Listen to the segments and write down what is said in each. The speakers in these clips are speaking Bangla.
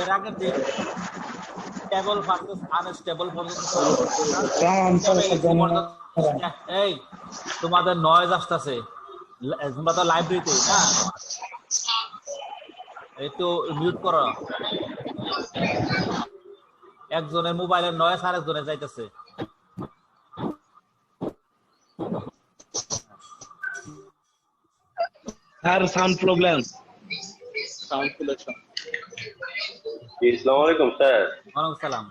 এর আগে যে স্টেবল ভার্সেস আনস্টেবল পর্যন্ত এই তোমাদের নয়েজ আসতেছে, তোমরা তো লাইব্রেরিতে না, একটু মিউট করো। একজনের মোবাইলের নয়েজ আরেকজনের যাইতেছে। Sir sound problem, sound selection. আসসালামু আলাইকুম স্যার। ওয়ালাইকুম সালাম।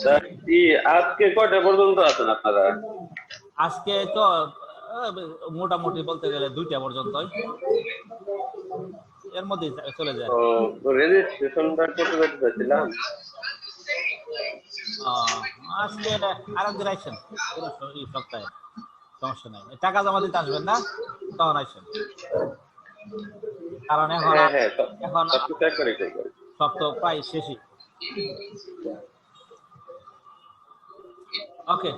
স্যার কি আজকে কয়টা পর্যন্ত আছেন আপনারা? আজকে তো মোটামুটি বলতে গেলে 2টা পর্যন্ত, এর মধ্যে চলে যায়। রেজিস্ট্রেশনটা করতে চাইছিলাম। আজকে আরেকদিন আইসেন এই সপ্তাহে, সমস্যা নাই। টাকা জমা দিতে আসবেন না, তখন আইসেন। কারণ এখন সব তো প্রায় শেষই। ওকে,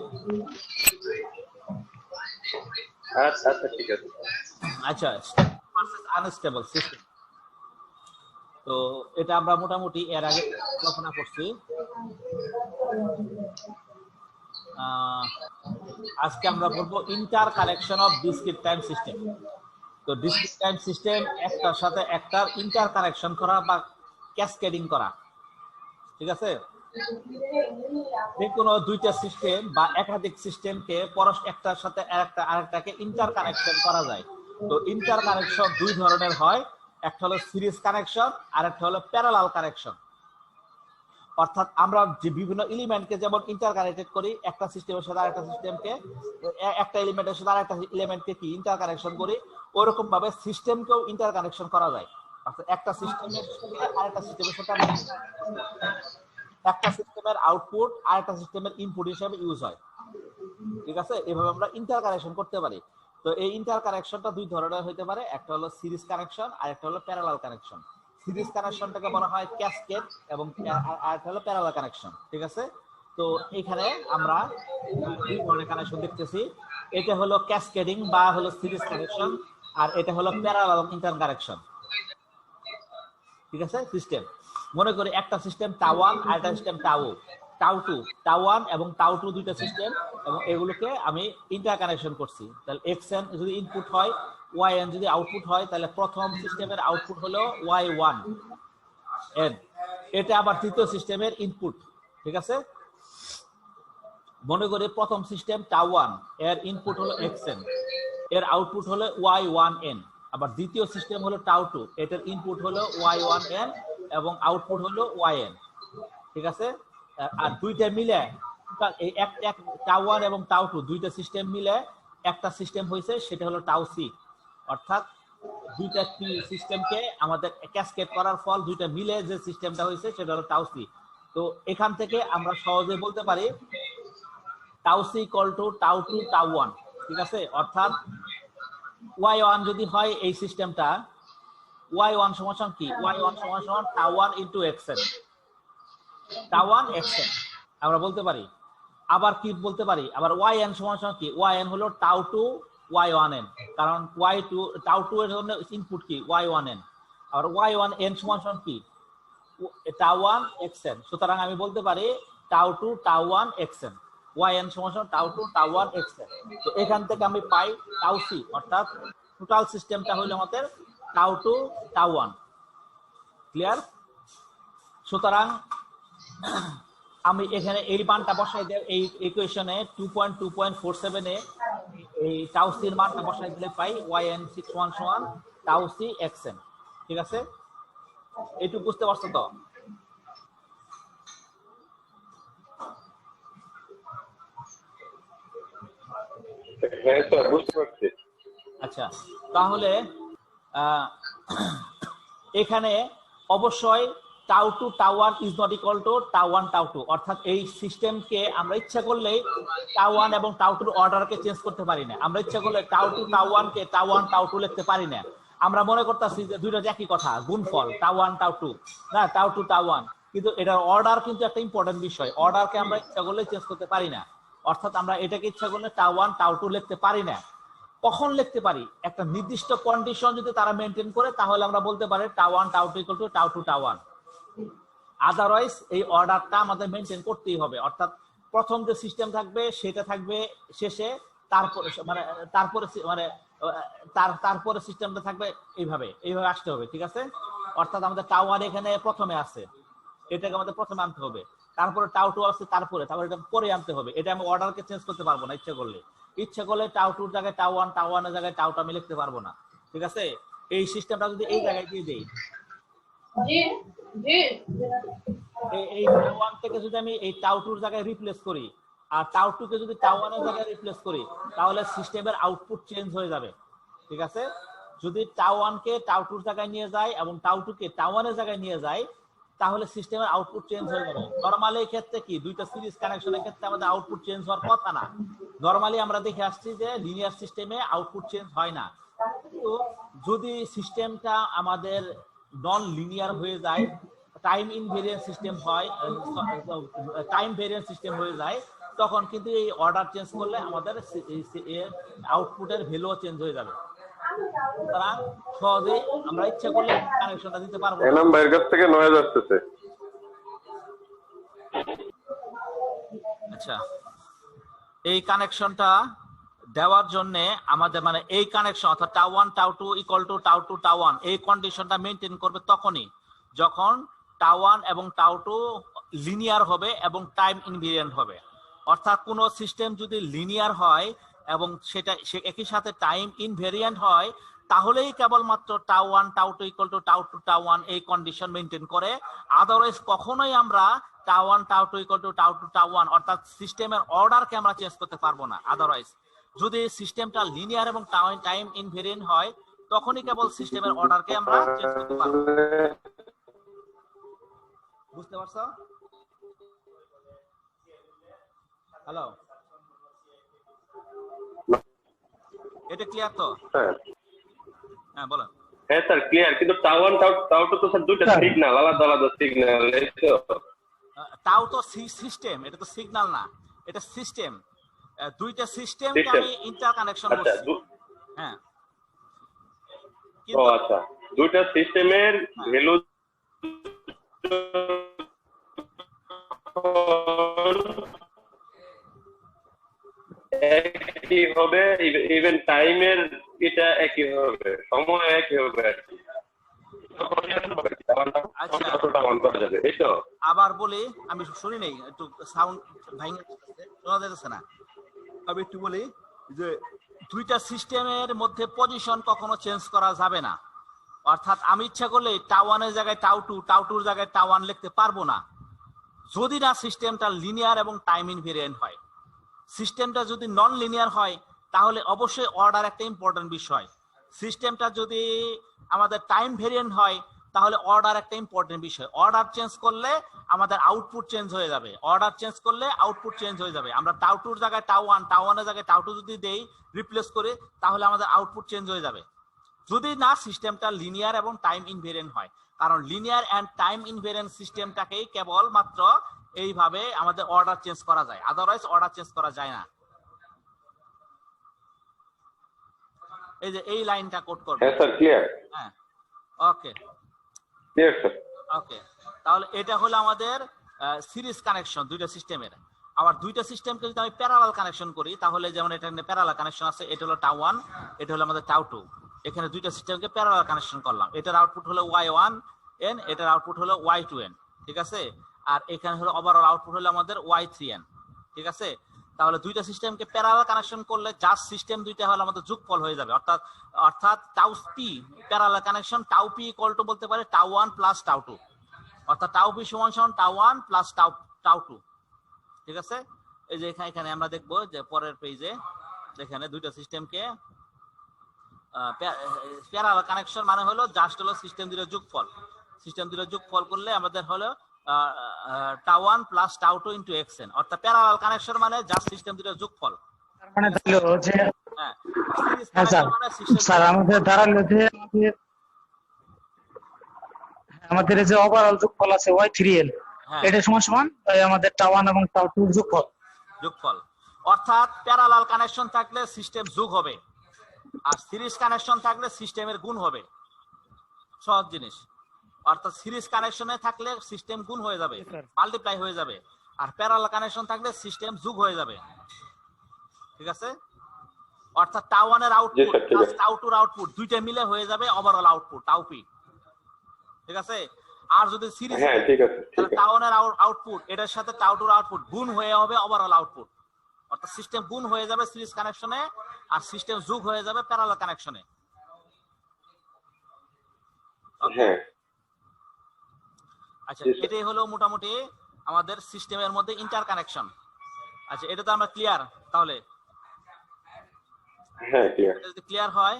আচ্ছা ঠিক আছে। আচ্ছা, আনস্টেবল সিস্টেম, তো এটা আমরা মোটামুটি এর আগে আলোচনা করছি। আজকে আমরা বলবো inter connection off discrete time system. তো ডিসক্রিট টাইম সিস্টেম একটার সাথে একটার ইন্টার কানেকশন করা বা ক্যাসকেডিং করা, ঠিক আছে? যে কোনো দুইটা সিস্টেম বা একাধিক সিস্টেমকে একটার সাথে আরেকটাকে ইন্টার কানেকশন করা যায়। তো ইন্টার কানেকশন দুই ধরনের হয়, একটা হলো সিরিজ কানেকশন আর একটা হলো প্যারালাল কানেকশন। অর্থাৎ আমরা যে বিভিন্ন এলিমেন্টকে যেমন ইন্টার কানেক্টেড করি, একটা সিস্টেমের সাথে আরেকটা সিস্টেমকে, একটা এলিমেন্টের সাথে আরেকটা এলিমেন্টকে কি ইন্টার কানেকশন করি, ওরকম ভাবে সিস্টেমকেও ইন্টার কানেকশন করা যায়। অর্থাৎ একটা সিস্টেমের সাথে আরেকটা সিস্টেমের সাথে একটা সিস্টেমের আউটপুট আরেকটা সিস্টেমের ইনপুট হিসেবে ইউজ হয়, ঠিক আছে? এভাবে আমরা ইন্টার কানেকশন করতে পারি। তো এই ইন্টার কানেকশনটা দুই ধরনের হতে পারে, একটা হলো সিরিজ কানেকশন আর একটা হলো প্যারালাল কানেকশন। সিরিজ কানেকশনটাকে বলা হয় ক্যাসকেড এবং আরেকটা হলো প্যারালাল কানেকশন, ঠিক আছে? তো এখানে আমরা দুই ধরনের কানেকশন দেখতেছি। এটা হলো ক্যাসকেডিং বা হলো সিরিজ কানেকশন, আর এটা হলো প্যারালাল ইন্টার কানেকশন, ঠিক আছে? সিস্টেম মনে করি একটা সিস্টেম টাউ1 আর একটা সিস্টেম টাউ2, টাউ1 এবং টাউ2 দুইটা সিস্টেম, এবং এগুলোকে আমি ইন্টার কানেকশন করছি। তাহলে xn যদি ইনপুট হয়, yn যদি আউটপুট হয়, তাহলে প্রথম সিস্টেমের আউটপুট হলো y1 n, এটা আবার তৃতীয় সিস্টেমের ইনপুট, ঠিক আছে? মনে করি প্রথম সিস্টেম টাউ1, এর ইনপুট হলো xn, এর আউটপুট হলো y1n। আবার দ্বিতীয় সিস্টেম হলো টাউ2, এটার ইনপুট হলো y1n এবং আউটপুট হলো yn, ঠিক আছে? আর দুইটা মিলে এই এক টাউ1 এবং টাউ2 দুইটা সিস্টেম মিলে একটা সিস্টেম হয়েছে, সেটা হলো টাউ-সি। অর্থাৎ দুইটা সিস্টেমকে আমাদের ক্যাসকেড করার ফল দুইটা মিলে যে সিস্টেমটা হয়েছে সেটা হলো টাউ-সি। তো এখান থেকে আমরা সহজে বলতে পারি টাউ-সি ইকুয়াল টু টাউ2 টাউ1, ঠিক আছে? অর্থাৎ y1 যদি হয় এই সিস্টেমটা, y1 সমান কি? y1 সমান টাউ1 ইনটু xn, টাউ1 xn আমরা বলতে পারি। আবার কি বলতে পারি? আবার yn সমান কি? yn হলো টাউ2 y1n, কারণ টাউ2 এর জন্য ইনপুট কি? y1n। আর y1n সমান কি? টাউ1 xn। সুতরাং আমি বলতে পারি টাউ2 টাউ1 xn, yn সমান টাউ2 টাউ1 xn। তো এখান থেকে আমি পাই টাউ-সি, অর্থাৎ টোটাল সিস্টেমটা হলো আমাদের টাউ2 টাউ1। ক্লিয়ার? সুতরাং আমি এখানে এই মানটা বসাই দেব, এই ইকুয়েশনে 2.2.47 এ এই টাউ-সি এর মানটা বসাই দিলে পাই yn সমান টাউ-সি xn, ঠিক আছে? এইটুকু বুঝতে পারছো তো? হ্যাঁ স্যার, বুঝতে পারছি। আচ্ছা, তাহলে এখানে অবশ্যই টাউ2 টাউ1 ইজ নট ইকুয়াল টু টাউ1 টাউ2, অর্থাৎ এই সিস্টেমকে আমরা ইচ্ছা করলে টাউ1 এবং টাউ2 অর্ডারকে চেঞ্জ করতে পারি না। আমরা ইচ্ছা করলে টাউ2 টাউ1 কে টাউ1 টাউ2 লিখতে পারি না। আমরা মনে করতেছি যে দুইটা একই কথা, গুণফল টাউ1 টাউ2, না টাউ2 টাউ1, কিন্তু এটার অর্ডার কিন্তু একটা ইম্পর্টেন্ট বিষয়। অর্ডারকে আমরা ইচ্ছা করলে চেঞ্জ করতে পারি না, অর্থাৎ আমরা এটাকে ইচ্ছা করলে টাউ1 টাউ2 লিখতে পারি না। কখন লিখতে পারি, একটা নির্দিষ্ট কন্ডিশন যদি তারা মেনটেন করে তাহলে আমরা বলতে পারি টাউ1 টাউ2 ইকুয়াল টু টাউ2 টাউ1। আদারওয়াইজ এই অর্ডারটা আমাদের মেনটেন করতেই হবে, অর্থাৎ প্রথম যে সিস্টেম থাকবে সেটা থাকবে শেষে, তারপরে তারপরে সিস্টেমটা থাকবে এইভাবে আসতে হবে, ঠিক আছে? অর্থাৎ আমাদের টাউ1 এখানে প্রথমে আছে, এটাকে আমাদের প্রথমে আনতে হবে, তারপরে টাউ2 আছে তারপরে এটা পরে আনতে হবে। এটা আমি অর্ডারকে চেঞ্জ করতে পারবো না ইচ্ছা করলে টাউ2 এর জায়গায় টাউ1, টাউ1 এর জায়গায় টাউ2 আমি লিখতে পারবো না, ঠিক আছে? এই সিস্টেমটা যদি এই জায়গায় দিয়ে দেই, এই টাউ1 থেকে যদি আমি এই টাউ2 এর জায়গায় রিপ্লেস করি আর টাউ2 কে যদি টাউ1 এর জায়গায় রিপ্লেস করি তাহলে সিস্টেমের আউটপুট চেঞ্জ হয়ে যাবে, ঠিক আছে? যদি টাউ1 কে টাউ2 এর জায়গায় নিয়ে যায় এবং টাউ2 কে টাউ1 এর জায়গায় নিয়ে যায় তাহলে সিস্টেমের আউটপুট চেঞ্জ হয়ে যাবে। নরমালি এই ক্ষেত্রে কি দুইটা সিরিজ কানেকশনের ক্ষেত্রে আমাদের আউটপুট চেঞ্জ হওয়ার কথা না। নরমালি আমরা দেখে আসছি যে লিনিয়ার সিস্টেমে আউটপুট চেঞ্জ হয় না, কিন্তু যদি সিস্টেমটা আমাদের নন লিনিয়ার হয়ে যায়, টাইম ইনভেরিয়েন্ট সিস্টেম হয়, টাইম ভেরিয়েন্ট সিস্টেম হয়ে যায়, তখন কিন্তু এই অর্ডার চেঞ্জ করলে আমাদের আউটপুটের ভ্যালুও চেঞ্জ হয়ে যাবে। সুতরাং সহজে আমরা ইচ্ছা করলে কানেকশনটা দিতে পারবো না। এনাম বাইরের কাছ থেকে নয়েজ আসতেছে। আচ্ছা, এই কানেকশনটা দেওয়ার জন্য আমাদের মানে এই কানেকশন অর্থাৎ টাউ1 টাউ2 ইকুয়াল টু টাউ2 টাউ1 এই কন্ডিশনটা মেইনটেইন করবে তখনই যখন টাউ1 এবং টাউ2 লিনিয়ার হবে এবং টাইম ইনভেরিয়েন্ট হবে। অর্থাৎ কোন সিস্টেম যদি লিনিয়ার হয় এবং সেটা একই সাথে টাইম ইনভেরিয়েন্ট হয় তাহলেই কেবলমাত্র টাউ1 টাউ2 ইকুয়াল টু টাউ2 টাউ1 এই কন্ডিশন মেইনটেইন করে। আদারওয়াইজ কখনোই আমরা টাউ1 টাউ2 ইকুয়াল টু টাউ2 টাউ1 অর্থাৎ সিস্টেমের অর্ডারকে আমরা চেঞ্জ করতে পারবো না। আদারওয়াইজ যদি সিস্টেমটা লিনিয়ার এবং টাইম ইনভেরিয়েন্ট হয় তখনই কেবল সিস্টেমের অর্ডারকে আমরা চেঞ্জ করতে পারবো। বুঝতে পারছো? হ্যালো, এটা ক্লিয়ার তো? হ্যাঁ বলেন। হ্যাঁ স্যার ক্লিয়ার, কিন্তু টাউ1 টাউ2 তো স্যার দুইটা সিগন্যাল, আলাদা আলাদা সিগন্যাল। এই তো টাউ তো সিস্টেম, এটা তো সিগন্যাল না, এটা সিস্টেম। দুইটা সিস্টেমকে আমি ইন্টারকানেকশন করছি। হ্যাঁ, ও আচ্ছা, দুইটা সিস্টেমের ভ্যালু একই হবে, ইভেন টাইমের এটা একই হবে, সময় একই হবে আর কি। আবার বলি, আমি শুনি নেই, একটু সাউন্ড ভাঙে শোনা যাচ্ছে না। আমি একটু বলি যে দুইটা সিস্টেমের মধ্যে পজিশন কখনো চেঞ্জ করা যাবে না। অর্থাৎ আমি ইচ্ছা করলে টাউ1 এর জায়গায় টাউ2, টাউ2 এর জায়গায় টাউ1 লিখতে পারবো না যদি না সিস্টেমটা লিনিয়ার এবং টাইম ইনভেরিয়েন্ট হয়। সিস্টেমটা যদি নন লিনিয়ার হয় তাহলে অবশ্যই অর্ডার একটা ইম্পর্টেন্ট বিষয়। সিস্টেমটা যদি আমাদের টাইম ভেরিয়েন্ট হয় তাহলে অর্ডার একটা ইম্পর্টেন্ট বিষয়। অর্ডার চেঞ্জ করলে আমাদের আউটপুট চেঞ্জ হয়ে যাবে, অর্ডার চেঞ্জ করলে আউটপুট চেঞ্জ হয়ে যাবে। আমরা টাউ2 এর জায়গায় টাউ1, টাউ1 এর জায়গায় টাউ2 যদি দেই, রিপ্লেস করে, তাহলে আমাদের আউটপুট চেঞ্জ হয়ে যাবে যদি না সিস্টেমটা লিনিয়ার এবং টাইম ইনভেরিয়েন্ট হয়। কারণ লিনিয়ার এন্ড টাইম ইনভেরিয়েন্ট সিস্টেমটাকেই কেবল মাত্র এইভাবে আমাদের অর্ডার চেঞ্জ করা যায়, আদারওয়াইজ অর্ডার চেঞ্জ করা যায় না। এই যে এই লাইনটা কোড করব। হ্যাঁ স্যার ক্লিয়ার। হ্যাঁ, ওকে ক্লিয়ার স্যার। ওকে, তাহলে এটা হলো আমাদের সিরিজ কানেকশন দুইটা সিস্টেমের। আবার দুইটা সিস্টেমকে যদি আমি প্যারালাল কানেকশন করি তাহলে যেমন এটা প্যারালাল কানেকশন আছে, এটা হলো টাউ1, এটা হলো আমাদের টাউ2। এখানে দুইটা সিস্টেমকে প্যারালাল কানেকশন করলাম। এটার আউটপুট হলো y1n, এটার আউটপুট হলো y2n, ঠিক আছে? আর এখানে হলো ওভারঅল আউটপুট হলো আমাদের y3n, ঠিক আছে? তাহলে দুইটা সিস্টেমকে প্যারালাল কানেকশন করলে জাস্ট সিস্টেম দুইটা হলো আমাদের যোগফল হয়ে যাবে। অর্থাৎ tau P parallel connection, tau P equal to বলতে পারে টাউ1 প্লাস টাউ2, অর্থাৎ টাউ পি সমান সমান টাউ1 প্লাস টাউ2, ঠিক আছে? এই যে এখানে আমরা দেখবো যে পরের পেজে এখানে দুইটা সিস্টেমকে প্যারালাল কানেকশন মানে হলো জাস্ট হলো সিস্টেম দুইটা যোগফল। সিস্টেম দুইটা যোগফল করলে আমাদের হলো টাউ1 প্লাস টাউ2 ইনটু xn, অর্থাৎ প্যারালাল কানেকশন মানে জাস্ট সিস্টেম দুইটা যোগফল। তার মানে হলো যে হ্যাঁ স্যার আমাদের দাঁড়ালো যে আমাদের যে ওভারঅল যোগফল আছে y3n, এটা সমান সমান আমাদের টাউ1 এবং টাউ2 যোগফল। অর্থাৎ প্যারালাল কানেকশন থাকলে সিস্টেম যোগ হবে, আর সিরিজ কানেকশন থাকলে সিস্টেমের গুণ হবে, সহজ জিনিস। অর্থাৎ সিরিজ কানেকশনে থাকলে সিস্টেম গুণ হয়ে যাবে, মাল্টিপ্লাই হয়ে যাবে। আর প্যারালাল কানেকশন থাকলে সিস্টেম যোগ হয়ে যাবে, ঠিক আছে? অর্থাৎ টাউ ওয়ানের আউটপুট প্লাস টাউ টুর আউটপুট দুইটা মিলে হয়ে যাবে ওভারঅল আউটপুট টাউ পি, ঠিক আছে? আর যদি সিরিজ, হ্যাঁ ঠিক আছে, তাহলে টাউ ওয়ানের আউটপুট এটার সাথে টাউ টুর আউটপুট গুণ হয়ে হবে ওভারঅল আউটপুট। অর্থাৎ সিস্টেম গুণ হয়ে যাবে সিরিজ কানেকশনে, আর সিস্টেম যোগ হয়ে যাবে প্যারালাল কানেকশনে। হ্যাঁ আচ্ছা, এটাই হলো মোটামুটি আমাদের সিস্টেমের মধ্যে ইন্টার কানেকশন। আচ্ছা, এটা তো আমরা ক্লিয়ার। তাহলে হ্যাঁ ক্লিয়ার। যদি ক্লিয়ার হয়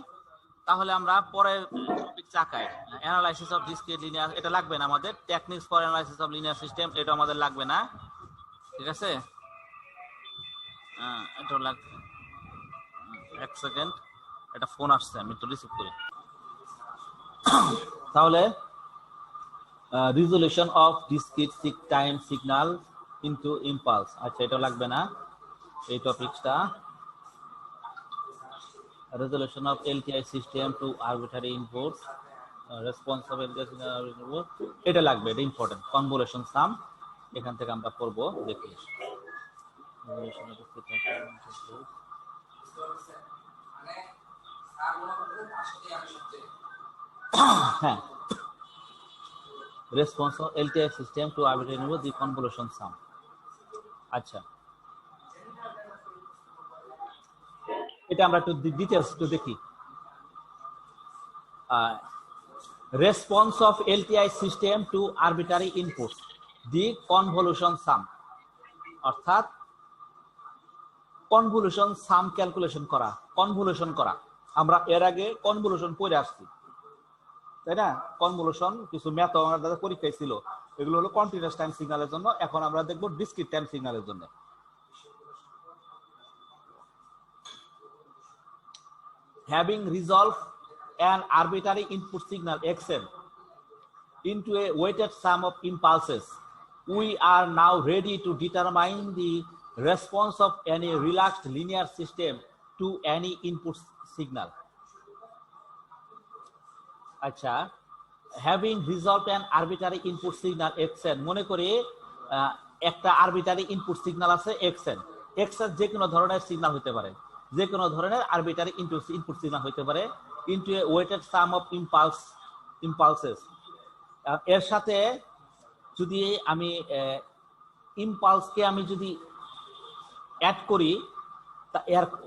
তাহলে আমরা পরের টপিক চাকাই, অ্যানালাইসিস অফ ডিসক্রিট লিনিয়ার। এটা লাগবে না আমাদের, techniques for analysis of linear system, এটা আমাদের লাগবে না, ঠিক আছে? এটা লাগবে। এক সেকেন্ড, এটা ফোন আসছে, আমি একটু রিসিভ করি। তাহলে resolution of discrete time signal into impulse, আচ্ছা এটা লাগবে না এই টপিকটা। Resolution of LTI system to arbitrary input, response of LTI system, এটা লাগবে, এটা ইম্পর্টেন্ট। কনভলিউশন সাম এখান থেকে আমরা করব, দেখি। হ্যাঁ, response of LTI system to arbitrary input the convolution sum. আচ্ছা, এটা আমরা একটু ডিটেইলস একটু দেখি। Response of LTI system to arbitrary input the convolution sum, অর্থাৎ কনভলিউশন সাম ক্যালকুলেশন করা, কনভলিউশন করা। আমরা এর আগে কনভলিউশন পড়ে আসছি, তাই না? কনভলিউশন কিছু ম্যাথ আমাদের পরীক্ষায় ছিল, এগুলো হলো কন্টিনিউয়াস টাইম সিগন্যালের জন্য। এখন আমরা দেখব ডিসক্রিট টাইম সিগন্যালের জন্য। Having resolved an arbitrary input signal xn into a weighted sum of impulses, we are now ready to determine the response of any relaxed linear system to any input signal. আচ্ছা, having resolved an arbitrary input signal xn, মনে করি একটা আরবিটারি ইনপুট সিগন্যাল আছে xn, xn যে কোনো ধরনের সিগন্যাল হতে পারে, যে কোনো ধরনের আরবিটারি ইনপুট সিগন্যাল হতে পারে, into a weighted sum of impulses. এর সাথে যদি আমি ইম্পালসকে আমি যদি অ্যাড করি,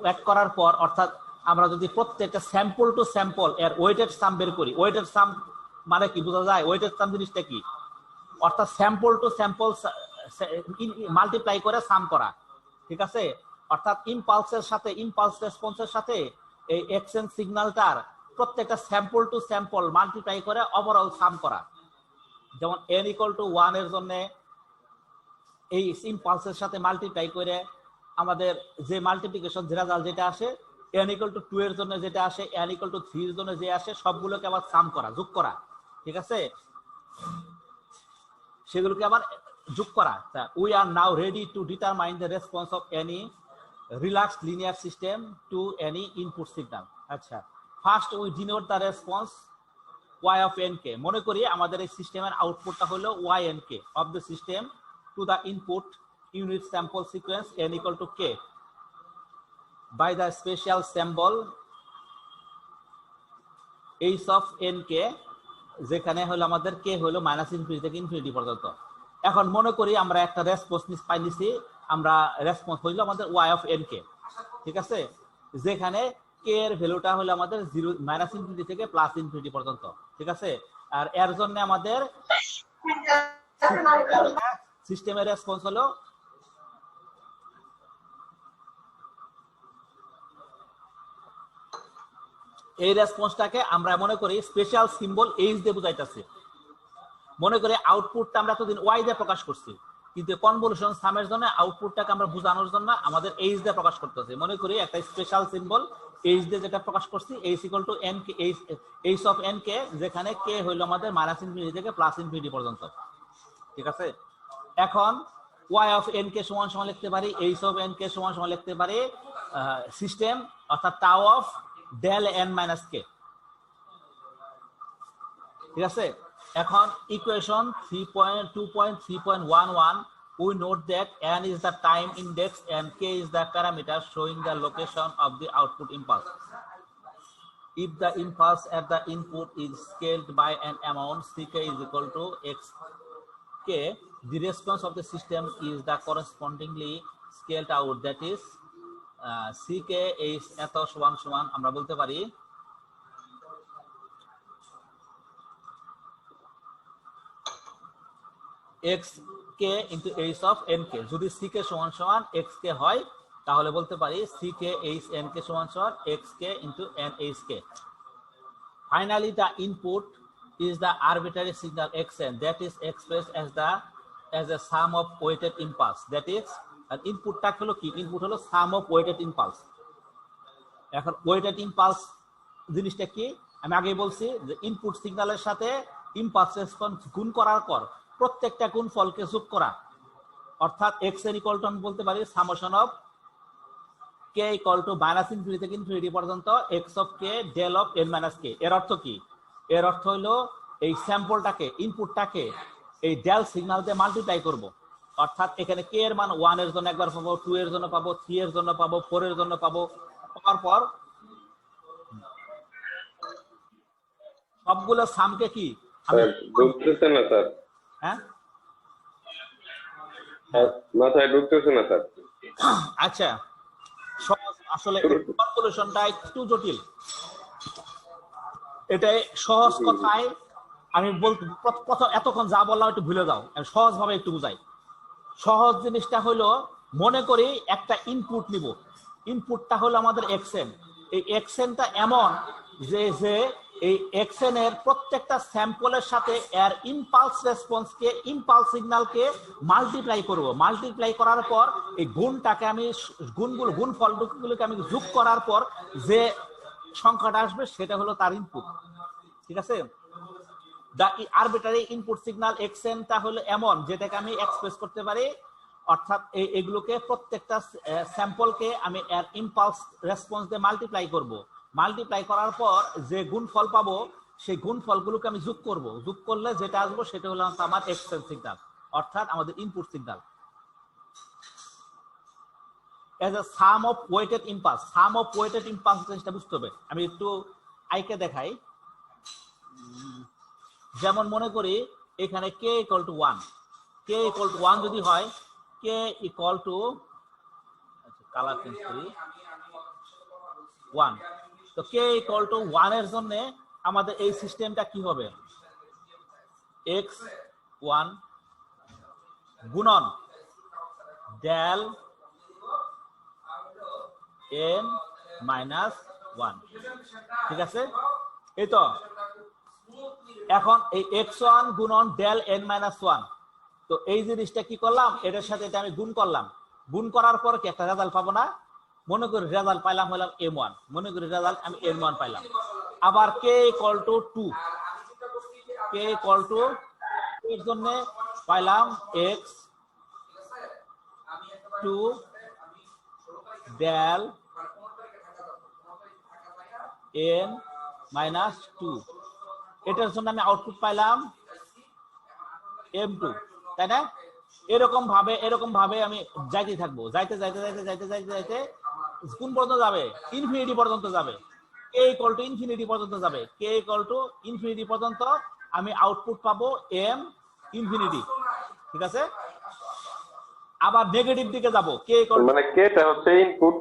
অ্যাড করার পর অর্থাৎ আমরা যদি প্রত্যেকটা স্যাম্পল টু স্যাম্পল এর ওয়েটেড সাম বের করি। ওয়েটেড সাম মানে কি বোঝা যায়? ওয়েটেড সাম জিনিসটা কি? অর্থাৎ স্যাম্পল টু স্যাম্পল মাল্টিপ্লাই করে সাম করা, ঠিক আছে? অর্থাৎ ইম্পালসের সাথে, ইম্পালস রেসপন্সের সাথে এই এক্সেন সিগন্যালটার প্রত্যেকটা স্যাম্পল টু স্যাম্পল মাল্টিপ্লাই করে ওভারঅল সাম করা। যেমন n = 1 এর জন্য এই ইম্পালসের সাথে মাল্টিপ্লাই করে আমাদের যে মাল্টিপ্লিকেশন রেজাল্ট যেটা আসে, n = 2 এর জন্য যেটা আসে, n = 3 এর জন্য যে আসে, সবগুলোকে আবার সাম করা, যোগ করা, ঠিক আছে? সেগুলোকে আবার যোগ করা। We are now ready to determine the response of any relaxed linear system to any input signal. আচ্ছা, first we denote the response y of nk. মনে করি আমাদের এই সিস্টেমের আউটপুটটা হলো ynk of the system to the input unit sample sequence n = k by the special symbol h of nk, যেখানে হলো আমাদের k হলো -∞ থেকে ইনফিনিটি পর্যন্ত। এখন মনে করি আমরা একটা রেসপন্স পাইছি, আমরা রেসপন্স হইলো আমাদের y of nk, ঠিক আছে? যেখানে k এর ভ্যালুটা হলো আমাদের -∞ থেকে +∞ পর্যন্ত, ঠিক আছে? আর এর জন্য আমাদের সিস্টেমের রেসপন্স হলো এই রেসপন্সটাকে আমরা মনে করি স্পেশাল সিম্বল h দিয়ে বুঝাইতেছি। মনে করি আউটপুটটা আমরা এতদিন y দিয়ে প্রকাশ করছি, কিন্তু কনভলিউশন সামের জন্য আউটপুটটাকে আমরা বোঝানোর জন্য আমাদের h দিয়ে প্রকাশ করতেছি। মনে করি একটা স্পেশাল সিম্বল h দিয়ে যেটা প্রকাশ করছি, h = nk, h of nk, যেখানে k হইলো আমাদের -∞ থেকে +∞ পর্যন্ত, ঠিক আছে? এখন y of nk সমান লিখতে পারি h of nk সমান লিখতে পারি সিস্টেম অর্থাৎ tau of del n minus k। ঠিক আছে, এখন equation 3.2.3.11 we note that n is the time index and k is the parameter showing the location of the output impulse. If the impulse at the input is scaled by an amount ck is equal to xk, the response of the system is the correspondingly scaled out, that is ck is এত সমান সমান আমরা বলতে পারি xk into h of nk। যদি ck সমান সমান xk হয় তাহলে বলতে পারি ck h nk সমান সমান xk into nhk। Finally, the input is the arbitrary signal xn that is expressed as a sum of weighted impulse, that is আর ইনপুটটা হলো কি, ইনপুট হলো সাম অফ ওয়েটেড ইম্পালস। এখন ওয়েটেড ইম্পালস জিনিসটা কি আমি আগেই বলছি যে ইনপুট সিগন্যালের সাথে ইম্পালস রেসপন্স গুণ করার পর প্রত্যেকটা গুণফলকে যোগ করা, অর্থাৎ x এর ইকুয়াল টু আমি বলতে পারি summation of k equal to minus infinity থেকে ইনফিনিটি পর্যন্ত x of k del of n minus k। এর অর্থ কি, এর অর্থ হলো এই স্যাম্পলটাকে ইনপুটটাকে এই ডেল সিগন্যাল দিয়ে মাল্টিপ্লাই করব, অর্থাৎ এখানে k এর মান 1 এর জন্য একবার পাবো, 2 এর জন্য পাবো, 3 এর জন্য পাবো, 4 এর জন্য পাবো, পাওয়ার পর সবগুলো সামকে কি আমি ঢুকতেছে না স্যার, হ্যাঁ মাথায় ঢুকতেছে না স্যার। আচ্ছা, সহজ আসলে ক্যালকুলেশনটা একটু জটিল, এটাই সহজ কথায় আমি বলতে প্রথম এতক্ষণ যা বললাম একটু ভুলে যাও, আমি সহজভাবে একটু বুঝাই। সহজ জিনিসটা হলো মনে করি একটা ইনপুট নিব, ইনপুটটা হলো আমাদের এক্সএন। এই এক্সএনটা এমন যে যে এই এক্সএন এর প্রত্যেকটা স্যাম্পলের সাথে এর ইম্পালস রেসপন্সকে ইম্পালস সিগন্যালকে মাল্টিপ্লাই করব, মাল্টিপ্লাই করার পর এই গুণটাকে আমি গুণফলগুলোকে আমি যোগ করার পর যে সংখ্যাটা আসবে সেটা হলো তার ইনপুট। ঠিক আছে, the arbitrary input signal xn টা হলো এমন যেটাকে আমি এক্সপ্রেস করতে পারি, অর্থাৎ এগুলোকে প্রত্যেকটা স্যাম্পলকে আমি এর ইম্পালস রেসপন্স দিয়ে মাল্টিপ্লাই করব, মাল্টিপ্লাই করার পর যে গুণফল পাবো সেই গুণফলগুলোকে আমি যোগ করব, যোগ করলে যেটা আসবে সেটা হলো আমার xn সিগন্যাল, অর্থাৎ আমাদের input signal. as a sum of weighted impulse, sum of weighted impulse জিনিসটা বুঝতে হবে। আমি একটু আইকে দেখাই, যেমন মনে করি এখানে k equal to 1, k equal to 1 যদি হয়, k equal two colour change করি 1, তো k ইকুয়াল টু 1 এর জন্য আমাদের এই সিস্টেমটা কি হবে, x1 গুণন ডেল n মাইনাস 1। ঠিক আছে, এই তো এখন এই x1 গুণন ডেল n মাইনাস 1, তো এই জিনিসটা কি করলাম, এটার সাথে এটা আমি গুণ করলাম, গুণ করার পর কি একটা রেজাল্ট পাবো না, মনে করি রেজাল্ট পাইলাম হলাম m1, মনে করি রেজাল্ট আমি m1 পাইলাম। আবার k equal two 2, k equal two এর জন্য পাইলাম x2 ডেল n মাইনাস 2, এটার জন্য আমি আউটপুট পাইলাম m2, তাই না? এরকম ভাবে আমি যাইতে থাকবো, যাইতে কোন পর্যন্ত যাবে, ইনফিনিটি পর্যন্ত যাবে, k ইকুয়াল টু ইনফিনিটি পর্যন্ত যাবে, k ইকুয়াল টু ইনফিনিটি পর্যন্ত আমি আউটপুট পাবো m ইনফিনিটি। ঠিক আছে, আবার নেগেটিভ দিকে যাব, k ইকুয়াল মানে k টা হচ্ছে ইনপুট,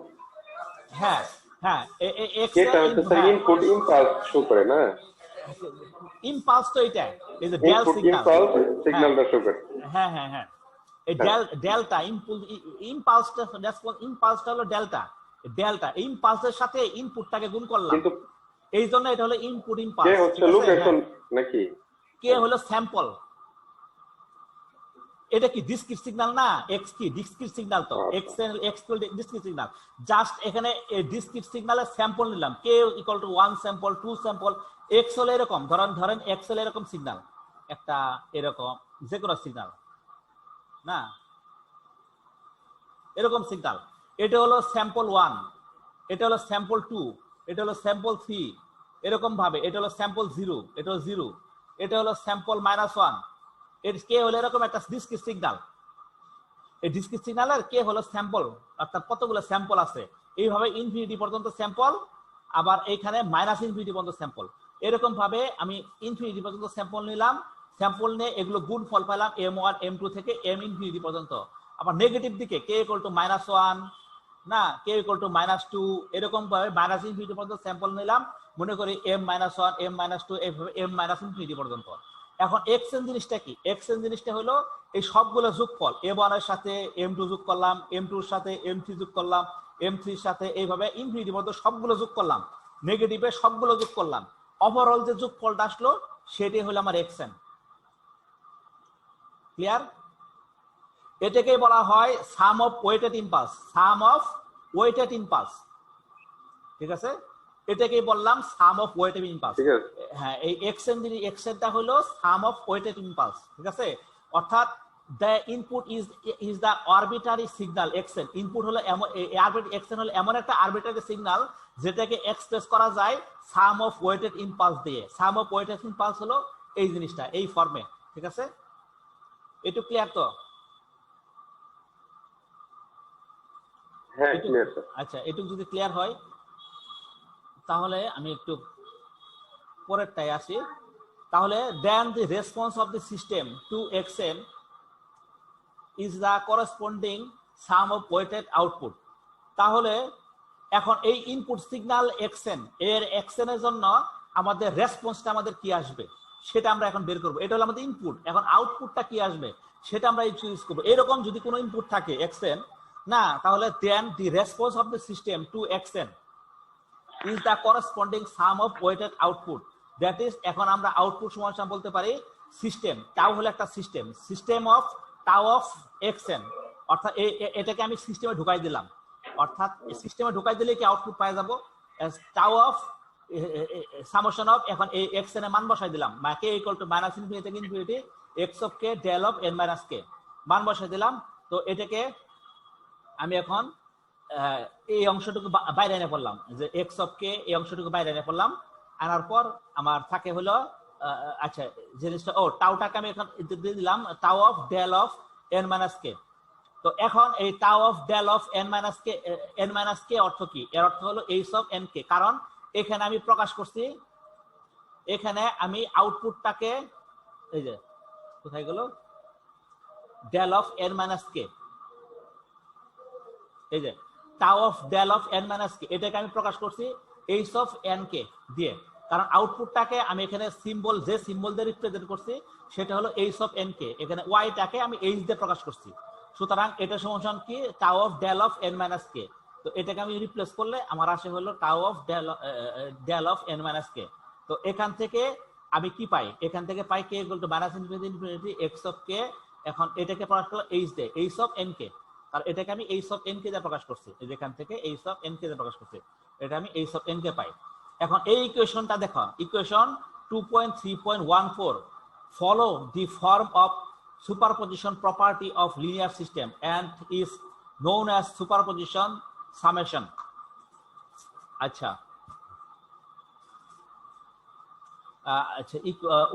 হ্যাঁ হ্যাঁ x k টা হচ্ছে ইনপুট ইম্পালস শো করে না, ইম্পালস তো এটা এই যে ডেল সিগন্যাল, ইম্পালস সিগন্যালটা শো করে। হ্যাঁ হ্যাঁ হ্যাঁ, এই ডেল্টা ইম্পালসটা রেসপন্স, ইম্পালসটা হলো ডেল্টা, ডেল্টা ইম্পালসের সাথে ইনপুটটাকে গুণ করলাম, কিন্তু এই জন্য এটা হলো ইনপুট ইম্পালস। কে হচ্ছে লোকেশন নাকি, কে হলো স্যাম্পল, এটা কি ডিসক্রিট সিগন্যাল না, এক্স কি ডিসক্রিট সিগন্যাল, তো এক্স ডিসক্রিট সিগন্যাল, জাস্ট এখানে ডিসক্রিট সিগন্যালের স্যাম্পল নিলাম, k equal to 1 sample 2 sample, x হলো এরকম, ধরেন এক্স হলো এরকম সিগন্যাল, একটা এরকম যে কোনো সিগন্যাল না, এরকম সিগন্যাল, এটা হলো স্যাম্পল 1, এটা হলো স্যাম্পল 2, এটা হলো স্যাম্পল 3, এরকম ভাবে এটা হলো স্যাম্পল 0, এটা হলো 0, এটা হলো স্যাম্পল -1, এর কে হলো এরকম একটা ডিসক্রিট সিগন্যাল। এই ডিসক্রিট সিগন্যালের কে হলো স্যাম্পল, অর্থাৎ কতগুলো স্যাম্পল আছে, এইভাবে ইনফিনিটি পর্যন্ত স্যাম্পল, আবার এইখানে -ইনফিনিটি পর্যন্ত স্যাম্পল। এরকম ভাবে আমি ইনফিনিটি পর্যন্ত স্যাম্পল নিলাম, স্যাম্পল নিয়ে এগুলো গুণ ফল পেলাম m1 m2 থেকে m ইনফিনিটি পর্যন্ত। আবার নেগেটিভ দিকে কে ইকুয়াল টু -1 না কে ইকুয়াল টু -2, এরকম ভাবে ইনফিনিটি পর্যন্ত স্যাম্পল নিলাম, মনে করি m-1 m-2 এইভাবে m-ইনফিনিটি পর্যন্ত। এখন xn জিনিসটা কি? xn জিনিসটা হলো এই সবগুলো যোগফল, m1 এর সাথে m2 যোগ করলাম, m2 এর সাথে m3 যোগ করলাম, m3 এর সাথে এইভাবে ইনফিনিটি পর্যন্ত সবগুলো যোগ করলাম, নেগেটিভে সবগুলো যোগ করলাম, ওভারঅল যে যোগফলটা আসলো সেটাই হলো আমার xn। ক্লিয়ার? এটাকেই বলা হয় sum of weighted impulse, sum of weighted impulse. ঠিক আছে, এটাকেই বললাম সাম অফ ওয়েটেড ইম্পালস। ঠিক আছে। হ্যাঁ, এই এক্সেনটা হলো সাম অফ ওয়েটেড ইম্পালস। ঠিক আছে, অর্থাৎ the input is the arbitrary signal xn, input হলো xn হলো এমন একটা আরবিট্রারি সিগন্যাল যেটাকে এক্সপ্রেস করা যায় সাম অফ ওয়েটেড ইম্পালস দিয়ে। সাম অফ ওয়েটেড ইম্পালস হলো এই জিনিসটা, এই ফর্মে। ঠিক আছে, একটু ক্লিয়ার তো? হ্যাঁ, ক্লিয়ার স্যার। আচ্ছা, এটুকু যদি ক্লিয়ার হয় তাহলে আমি একটু পরেরটায় আসি। তাহলে then the response of the system to xn is the corresponding sum of weighted output. তাহলে এখন এই ইনপুট সিগন্যাল xn এর xn এর জন্য আমাদের রেসপন্সটা আমাদের কি আসবে সেটা আমরা এখন বের করব। এটা হলো আমাদের ইনপুট। এখন আউটপুটটা কি আসবে সেটা আমরা চুজ করব। এরকম যদি কোনো ইনপুট থাকে xn না, তাহলে then the response of the system to xn is the corresponding sum of weighted output, that is এখন আমরা আউটপুট সমান বলতে পারি সিস্টেম, টাউ হলো একটা system, system of tau of xn, অর্থাৎ এটাকে আমি সিস্টেমে ঢুকাই দিলাম, অর্থাৎ সিস্টেমে ঢুকাই দিলে কি আউটপুট পাই যাব টাউ অফ সামেশন অফ, এখন এই xn এর মান বসাই দিলাম, k ইকুয়াল টু -ইনফিনিটি থেকে infinity x of k del of n minus k মান বসাই দিলাম। তো এটাকে আমি এখন এই অংশটুকু বাইরে এনে পড়লাম, যে এক্স অফ কে এই অংশটুকু বাইরে এনে পড়লাম, আনার পর আমার থাকে হলো আচ্ছা জিনিসটা টাউটাকে আমি এখন দিয়ে দিলাম tau of del of n minus k. তো এখন এই tau of del of n minus k অর্থ কি? এর অর্থ হলো এইচ অফ এন কে, কারণ এখানে আমি প্রকাশ করছি, এখানে আমি আউটপুটটাকে এই যে কোথায় গেল del of n minus k, এই যে tau of del of n minus k, এটাকে আমি প্রকাশ করছি এইচ অফ এন কে দিয়ে, কারণ আউটপুটটাকে আমি এখানে সিম্বল যে সিম্বল দিয়ে রিপ্রেজেন্ট করছি সেটা হলো এইচ অফ এন কে, এখানে ওয়াইটাকে আমি এইচ দিয়ে প্রকাশ করছি। সুতরাং এটা সমান কি tau of del of n minus k. তো এটাকে আমি রিপ্লেস করলে আমার আসে হলো tau of del of n minus k. তো এখান থেকে আমি কি পাই? এখান থেকে পাই k equal to -minus infinity x of k. এখন এটাকে প্রকাশ করলে এইচ দিয়ে এইচ অফ এন কে, আর এটাকে আমি এইচ অফ এন কে দিয়ে প্রকাশ করছি, যেখান থেকে এইচ অফ এন কে দিয়ে প্রকাশ করছি, এটা আমি এইচ অফ এন কে পাই। এখন এই ইকুয়েশনটা দেখো, equation 2.3.14 follow the form of superposition property of linear system and is known as superposition summation. আচ্ছা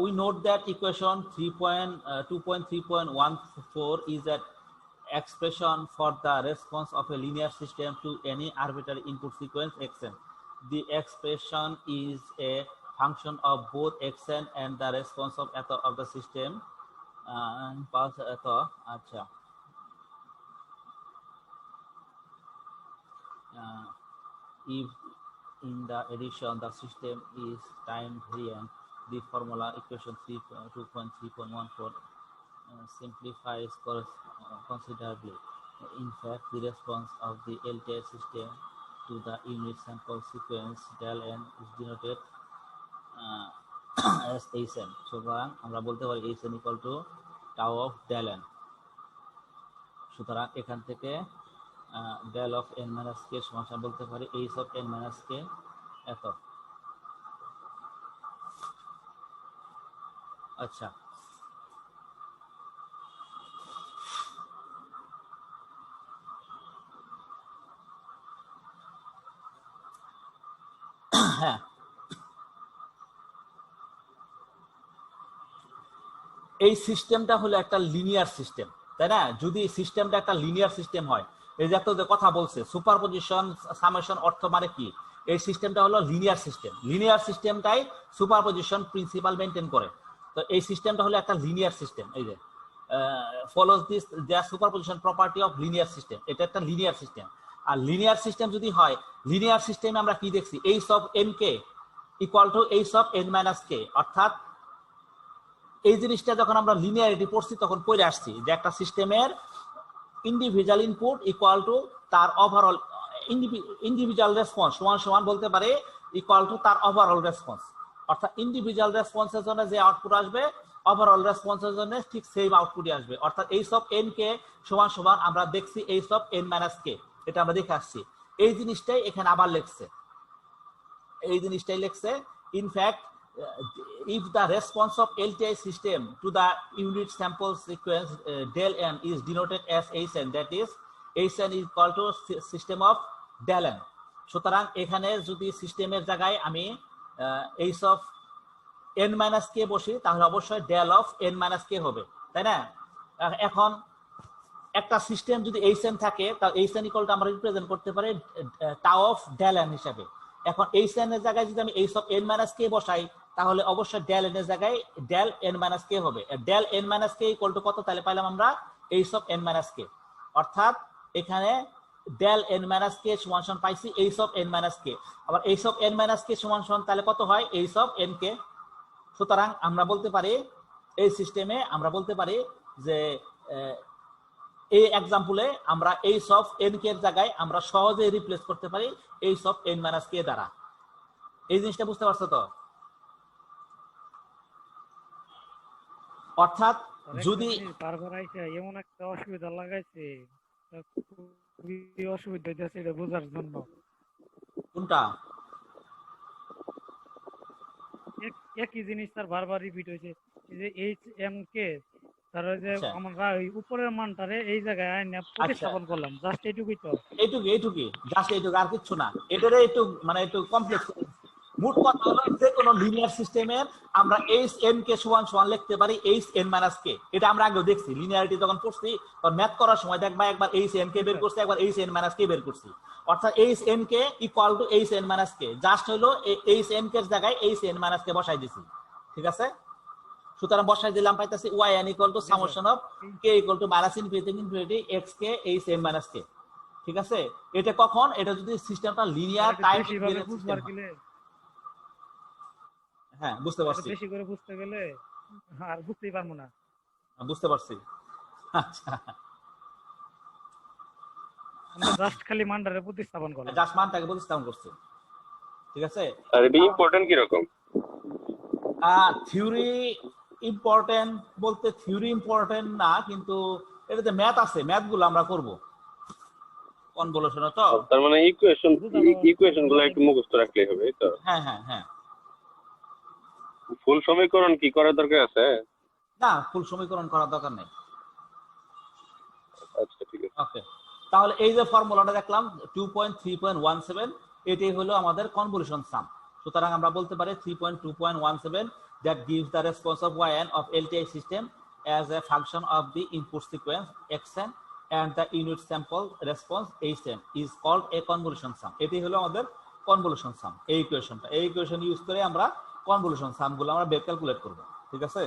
we note that equation 2.3.14 is an expression for the response of a linear system to any arbitrary input sequence xn. The expression is a function of both xn and the response of the system impulse acha if in the addition the system is time variant, the formula equation 2.3.14 simplifies considerably. In fact, the response of the LTI system to the unit sample sequence del n is denoted as hn. সুতরাং আমরা বলতে পারি hn equal to tau of del n. সুতরাং এখান থেকে del of n minus k সমান বলতে পারি h of n minus k এত। আচ্ছা, হ্যাঁ, এই সিস্টেমটা হলো একটা লিনিয়ার সিস্টেম, তাই না? যদি সিস্টেমটা একটা লিনিয়ার সিস্টেম হয়, এই যে একটা যে কথা বলছে সুপারপজিশন সামেশন অর্থ মানে কি, এই সিস্টেমটা হলো লিনিয়ার সিস্টেম। লিনিয়ার সিস্টেমটাই সুপারপজিশন প্রিন্সিপাল মেনটেন করে। তো এই সিস্টেমটা হলো একটা লিনিয়ার সিস্টেম। এই যে follows this the superposition property of linear system, এটা একটা লিনিয়ার সিস্টেম। আর লিনিয়ার সিস্টেম যদি হয়, লিনিয়ার সিস্টেমে আমরা কি দেখছি, h of n k equal two h of n minus k, অর্থাৎ এই জিনিসটা যখন আমরা লিনিয়ারিটি পড়ছি তখন পড়ে আসছি যে একটা সিস্টেমের ইন্ডিভিজুয়াল ইনপুট ইকুয়াল টু তার ওভারঅল ইন্ডিভিজুয়াল রেসপন্স সমান সমান বলতে পারে ইকুয়াল টু তার ওভারঅল রেসপন্স, অর্থাৎ ইন্ডিভিজুয়াল রেসপন্সের জন্য যে আউটপুট আসবে ওভারঅল রেসপন্সের জন্য ঠিক সেম আউটপুটই আসবে। অর্থাৎ h of n কে সমান সমান আমরা দেখছি h of n minus k, এটা আমরা দেখে আসছি। এই জিনিসটাই এখানে আবার লিখছে, এই জিনিসটাই লিখছে in fact if the response of LTI system to the unit sample sequence del n is denoted as hn, that is hn is equal to system of del n। সুতরাং এখানে যদি সিস্টেমের জায়গায় আমি h of n minus k বসি তাহলে অবশ্যই del of n minus k হবে, তাই না? এখন একটা সিস্টেম যদি hn থাকে তাহলে hn equal to আমরা রিপ্রেজেন্ট করতে পারি tau of del n হিসাবে। এখন hn এর জায়গায় যদি আমি h of n minus k বসাই তাহলে অবশ্যই del n এর জায়গায় del n minus k হবে। del n minus k equal two কত তাহলে পাইলাম আমরা h of n minus k, অর্থাৎ এখানে del n minus k সমান সমান পাইছি h of n minus k। আবার h of n minus k সমান সমান তাহলে কত হয় h of n k। সুতরাং আমরা বলতে পারি এই সিস্টেমে আমরা বলতে পারি যে এই एग्जांपले আমরা h of n k এর জায়গায় আমরা সহজে রিপ্লেস করতে পারি h of n minus k দ্বারা। এই জিনিসটা বুঝতে পারছো তো? অর্থাৎ যদি বারবার আইসা এমন একটা অসুবিধা লাগাইছে, খুবই অসুবিধা হইতেছে এটা বোঝার জন্য। কোনটা? একই জিনিস তার বারবার রিপিট হয়েছে, যে এইচ এম কে তার যে আমরা ওই উপরের মানটারে এই জায়গায় আইনা প্রতিস্থাপন করলাম, জাস্ট এইটুকুই তো। এইটুকুই জাস্ট এইটুকু, আর কিছু না। এটারে একটু মানে একটু কমপ্লেক্স। মোট কথা হলো যে কোনো লিনিয়ার সিস্টেমের আমরা এইচ এন কে সমান সমান লিখতে পারি এইচ এন মাইনাস কে। এটা আমরা আগেও দেখছি লিনিয়ারিটি যখন পড়ছি তখন ম্যাথ করার সময় দেখবা একবার এইচ এন কে বের করছি, একবার এইচ এন মাইনাস কে বের করছি। অর্থাৎ H N K equal two H n minus কে, জাস্ট হলো এইচ এন কে এর জায়গায় এইচ এন মাইনাস কে বসাই দিছি, ঠিক আছে? সুতরাং বসাই দিলাম, পাইতাছি y n equal to summation of k equal to minus infinity x k h n minus k, ঠিক আছে? এটা কখন? এটা যদি সিস্টেমটা লিনিয়ার টাইম হ্যাঁ বুঝতে পারছি, বেশি করে বুঝতে গেলে আর বুঝতেই পারবো না। বুঝতে পারছি। আচ্ছা, আমরা জাস্ট খালি মানটারে প্রতিস্থাপন করলাম, জাস্ট মানটাকে প্রতিস্থাপন করছি, ঠিক আছে? আর এটা ইম্পর্টেন্ট কি রকম? থিওরি ইম্পর্টেন্ট বলতে থিওরি ইম্পর্টেন্ট না, কিন্তু এটাতে ম্যাথ আছে, ম্যাথগুলো আমরা করব কনভলিউশন। তো তার মানে ইকুয়েশন গুলো একটু মুখস্থ রাখলেই হবে, এই তো? হ্যাঁ হ্যাঁ হ্যাঁ। ফুল সমীকরণ কি করার দরকার আছে? না, ফুল সমীকরণ করার দরকার নেই। আচ্ছা ঠিক আছে, ওকে। তাহলে এই যে ফর্মুলাটা দেখলাম 2.3.17, এটাই হলো আমাদের কনভলিউশন সাম। সুতরাং আমরা বলতে পারি 3.2.17 that gives the response of yn of LTI system as a function of the input sequence xn and the unit sample response hn is called a convolution sum। এটাই হলো আমাদের কনভলিউশন সাম। এই ইকুয়েশনটা, এই ইকুয়েশন ইউজ করে আমরা কনভলিউশন সামগুলো আমরা বের ক্যালকুলেট করব, ঠিক আছে?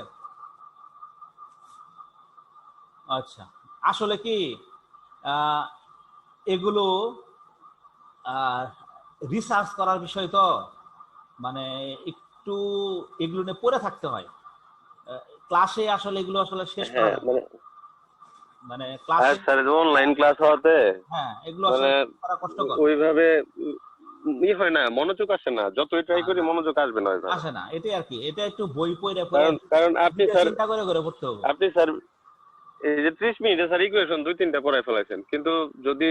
আচ্ছা, আসলে কি এগুলো রিসার্চ করার বিষয় তো, মানে একটু এগুলো নিয়ে পড়ে থাকতে হয়। ক্লাসে আসলে এগুলো আসলে শেষ করা মানে ক্লাসে স্যার অনলাইন ক্লাস হওয়াতে হ্যাঁ এগুলো আসলে করা কষ্টকর, ওইভাবে হয় না, মনোযোগ আসে না, যতই ট্রাই করি মনোযোগ আসবে না, আসে না। এটাই আর কি, এটা একটু বই পড়ে কারণ আপনি স্যার চিন্তা করে করে পড়তে হবে। আপনি স্যার এই যে 30 মিনিটে স্যার ইকুয়েশন 2-3টা পড়ায় ফেলাইছেন, কিন্তু যদি